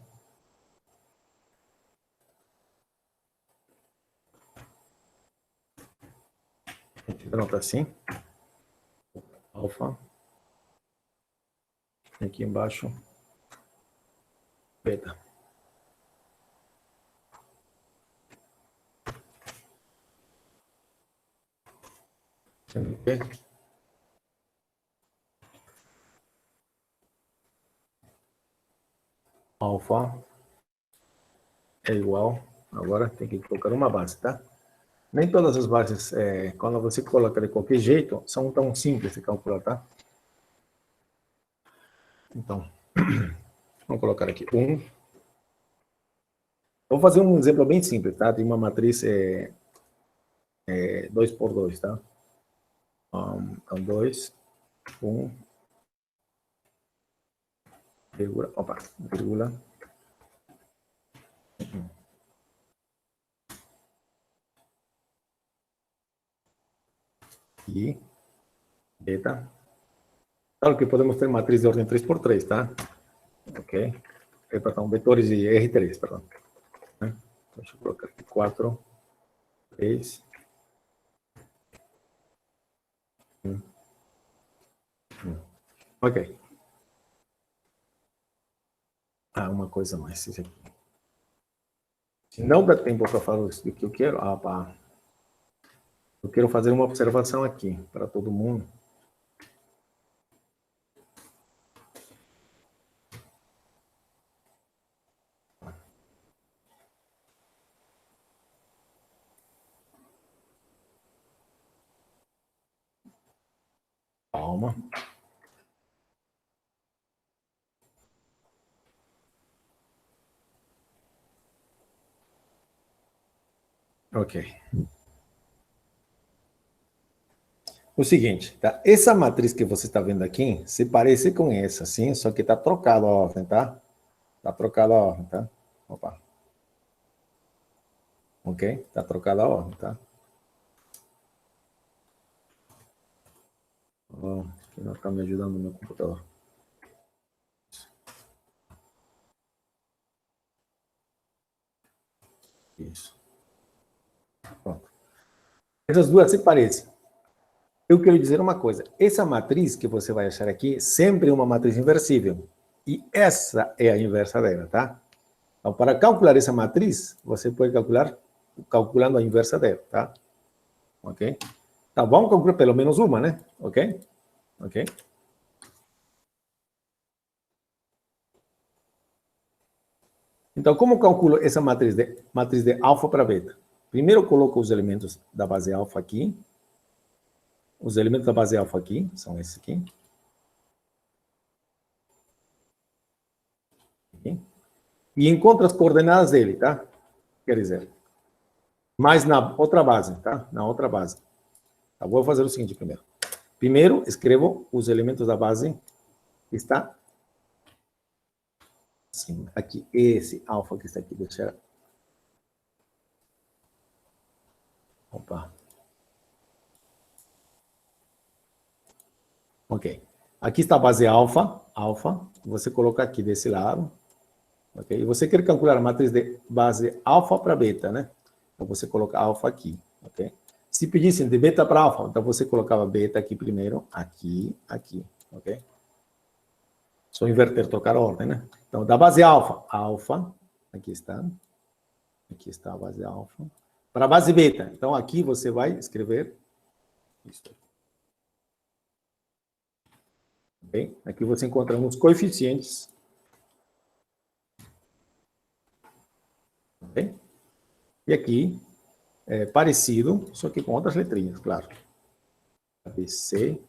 pronto, assim, alfa, aqui embaixo, beta. Ok? Alfa é igual, agora tem que colocar uma base, tá? Nem todas as bases, quando você coloca de qualquer jeito, são tão simples de calcular, tá? Então, vamos colocar aqui 1. Vou fazer um exemplo bem simples, tá? De uma matriz 2 por 2, tá? Então, 2, 1, vírgula, opa, vírgula, e beta. Claro que podemos ter matriz de ordem 3 por 3, tá? Ok? Perdão, vetores de R3, perdão. Deixa eu colocar aqui 4, 3, 1. Ok. Uma coisa mais. Isso aqui. Se não dá tempo para falar o que eu quero, eu quero fazer uma observação aqui para todo mundo. Calma. Ok. O seguinte, tá? Essa matriz que você está vendo aqui se parece com essa, sim, só que está trocada a ordem, tá? Está trocada a ordem, tá? Opa. Ok? Está trocada a ordem, tá? Que não está me ajudando no meu computador. Isso. Pronto. Essas duas se parecem. Eu quero dizer uma coisa. Essa matriz que você vai achar aqui sempre é uma matriz inversível. E essa é a inversa dela, tá? Então, para calcular essa matriz, você pode calcular calculando a inversa dela, tá? Ok? Tá, vamos calcular pelo menos uma, né? Ok? Ok? Então, como calculo essa matriz de alfa para beta? Primeiro, eu coloco os elementos da base alfa aqui. Os elementos da base alfa aqui, são esses aqui. Aqui. E encontro as coordenadas dele, tá? Quer dizer, mas na outra base, tá? Na outra base. Tá, vou fazer o seguinte primeiro. Primeiro, escrevo os elementos da base que está assim, aqui, esse alfa que está aqui, deixa eu... Opa. Ok. Aqui está a base alfa, você coloca aqui desse lado, Ok? E você quer calcular a matriz de base alfa para beta, né? Então você coloca alfa aqui, ok? Se pedissem de beta para alfa, então você colocava beta aqui primeiro, aqui, aqui, ok? Só inverter, trocar a ordem, né? Então, da base alfa, alfa, aqui está a base alfa, para a base beta. Então, aqui você vai escrever isso. Ok? Aqui você encontra uns coeficientes. Ok? E aqui, é parecido, só que com outras letrinhas, claro. A, B, C,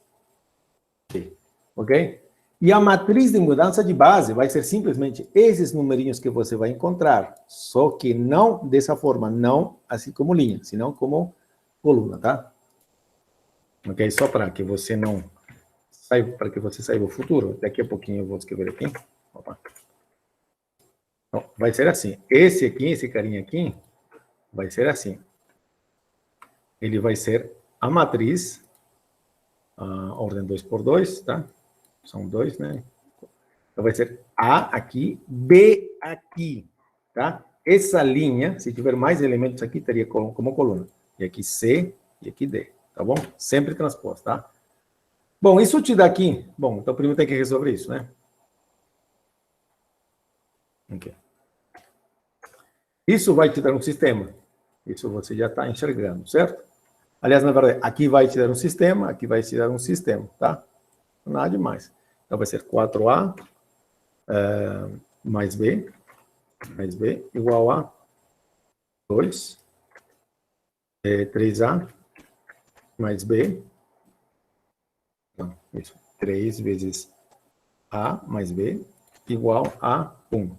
D. Ok? E a matriz de mudança de base vai ser simplesmente esses numerinhos que você vai encontrar, só que não dessa forma, não assim como linha, senão como coluna, tá? Ok? Só para que você não saiba, para que você saiba o futuro. Daqui a pouquinho eu vou escrever aqui. Opa. Então, vai ser assim. Esse aqui, esse carinha aqui, vai ser assim. Ele vai ser a matriz, a ordem 2 por 2, tá? São dois, né? Então, vai ser A aqui, B aqui, tá? Essa linha, se tiver mais elementos aqui, teria como coluna. E aqui C e aqui D, tá bom? Sempre transposto, tá? Bom, isso te dá aqui... Bom, então primeiro tem que resolver isso, né? Ok. Isso vai te dar um sistema. Isso você já está enxergando, certo? Aliás, na verdade, aqui vai te dar um sistema, aqui vai te dar um sistema, tá? Nada demais. Então, vai ser 4A mais B igual a 2, 3A mais B, não, isso, 3 vezes A mais B igual a 1.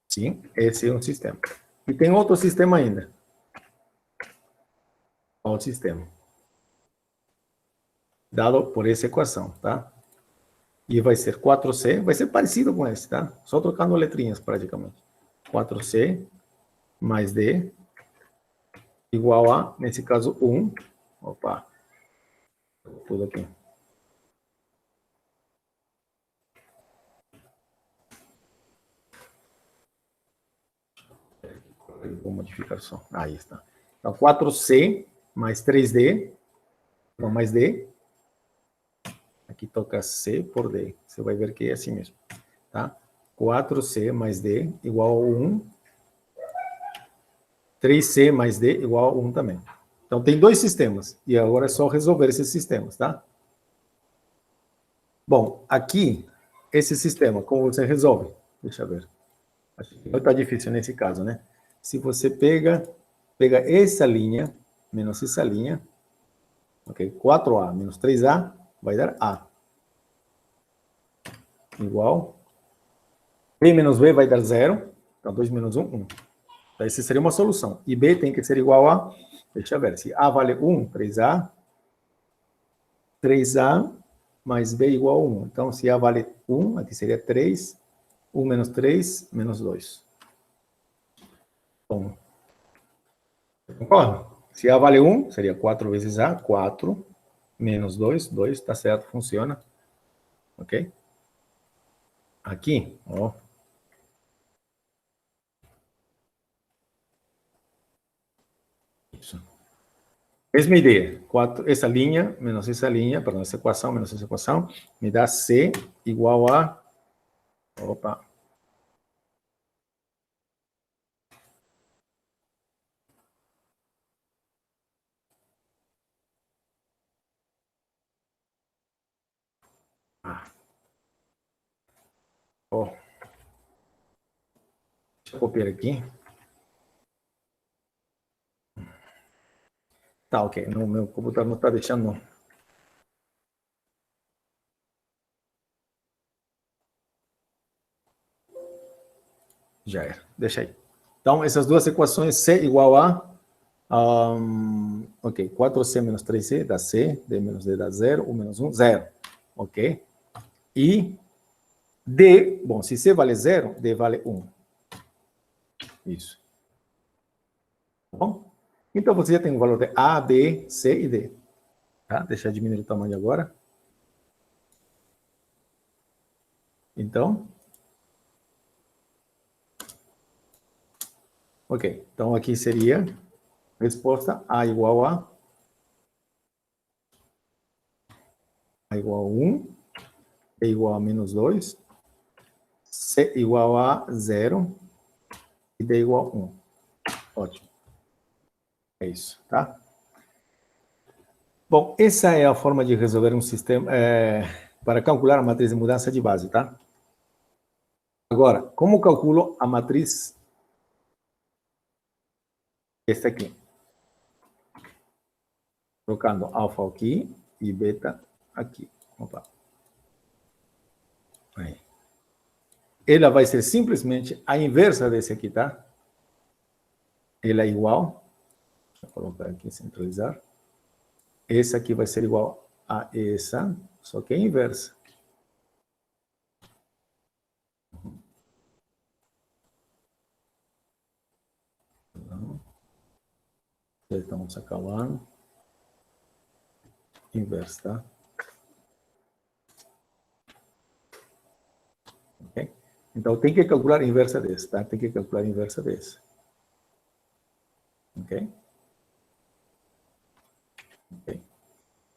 Sim, esse é um sistema. E tem outro sistema ainda. Outro sistema. Dado por essa equação, tá? E vai ser 4C, vai ser parecido com esse, tá? Só trocando letrinhas, praticamente. 4C mais D igual a, nesse caso, 1. Opa, tudo aqui. Vou modificar só. Aí está. Então, 4C mais 3D, então mais D. Aqui toca C por D. Você vai ver que é assim mesmo. Tá? 4C mais D igual a 1. 3C mais D igual a 1 também. Então, tem dois sistemas. E agora é só resolver esses sistemas, tá? Bom, aqui, esse sistema, como você resolve? Deixa eu ver. Acho que não está difícil nesse caso, né? Se você pega essa linha, menos essa linha, ok? 4A menos 3A vai dar A. Igual. B menos B vai dar 0. Então, 2 menos 1, 1. Então, essa seria uma solução. E B tem que ser igual a... Deixa eu ver. Se A vale 1, 3A mais B igual a 1. Então, se A vale 1, aqui seria 3. 1 menos 3, menos 2. Bom, concorda? Se A vale 1, seria 4 vezes A, 4, menos 2, 2, tá certo, funciona. Ok? Aqui, ó. Isso. Mesma ideia. 4, essa linha, menos essa linha, perdão, essa equação, menos essa equação, me dá C igual a... Opa. Ó. Deixa eu copiar aqui. Tá, ok. No meu computador não está deixando, não. Já era. Deixa aí. Então, essas duas equações, C igual a... ok, 4C menos 3C dá C, D menos D dá 0, 1 menos 1, 0. Ok? E D, bom, se C vale 0, D vale 1. Isso. Tá bom? Então, você já tem o valor de A, B, C e D. Tá? Deixa eu diminuir o tamanho agora. Então, Ok, então aqui seria resposta A igual a igual a 1, B igual a menos 2, C igual a 0 e D igual a 1. Ótimo. É isso, tá? Bom, essa é a forma de resolver um sistema para calcular a matriz de mudança de base, tá? Agora, como calculo a matriz? Esta aqui. Colocando alfa aqui e beta aqui. Opa. Aí. Ela vai ser simplesmente a inversa desse aqui, tá? Ela é igual. Deixa eu colocar aqui, centralizar. Essa aqui vai ser igual a essa, só que é inversa. Já estamos acabando. Inverso, tá? Ok? Então, tem que calcular a inversa desse, tá? Tem que calcular a inversa desse. Ok? Ok.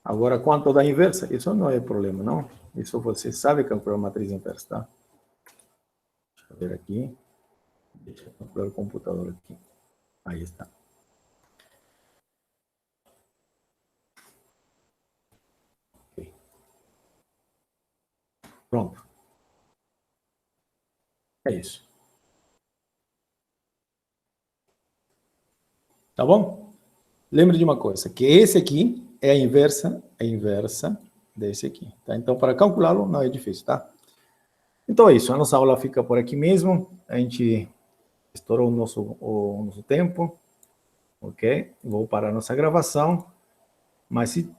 Agora, quanto da inversa? Isso não é problema, não. Isso você sabe calcular a matriz inversa, tá? Deixa eu ver aqui. Deixa eu calcular o computador aqui. Aí está. Ok. Pronto. É isso. Tá bom? Lembre de uma coisa, que esse aqui é a inversa desse aqui. Tá? Então, para calculá-lo, não é difícil, tá? Então é isso. A nossa aula fica por aqui mesmo. A gente estourou o nosso tempo. Ok? Vou parar a nossa gravação. Mas se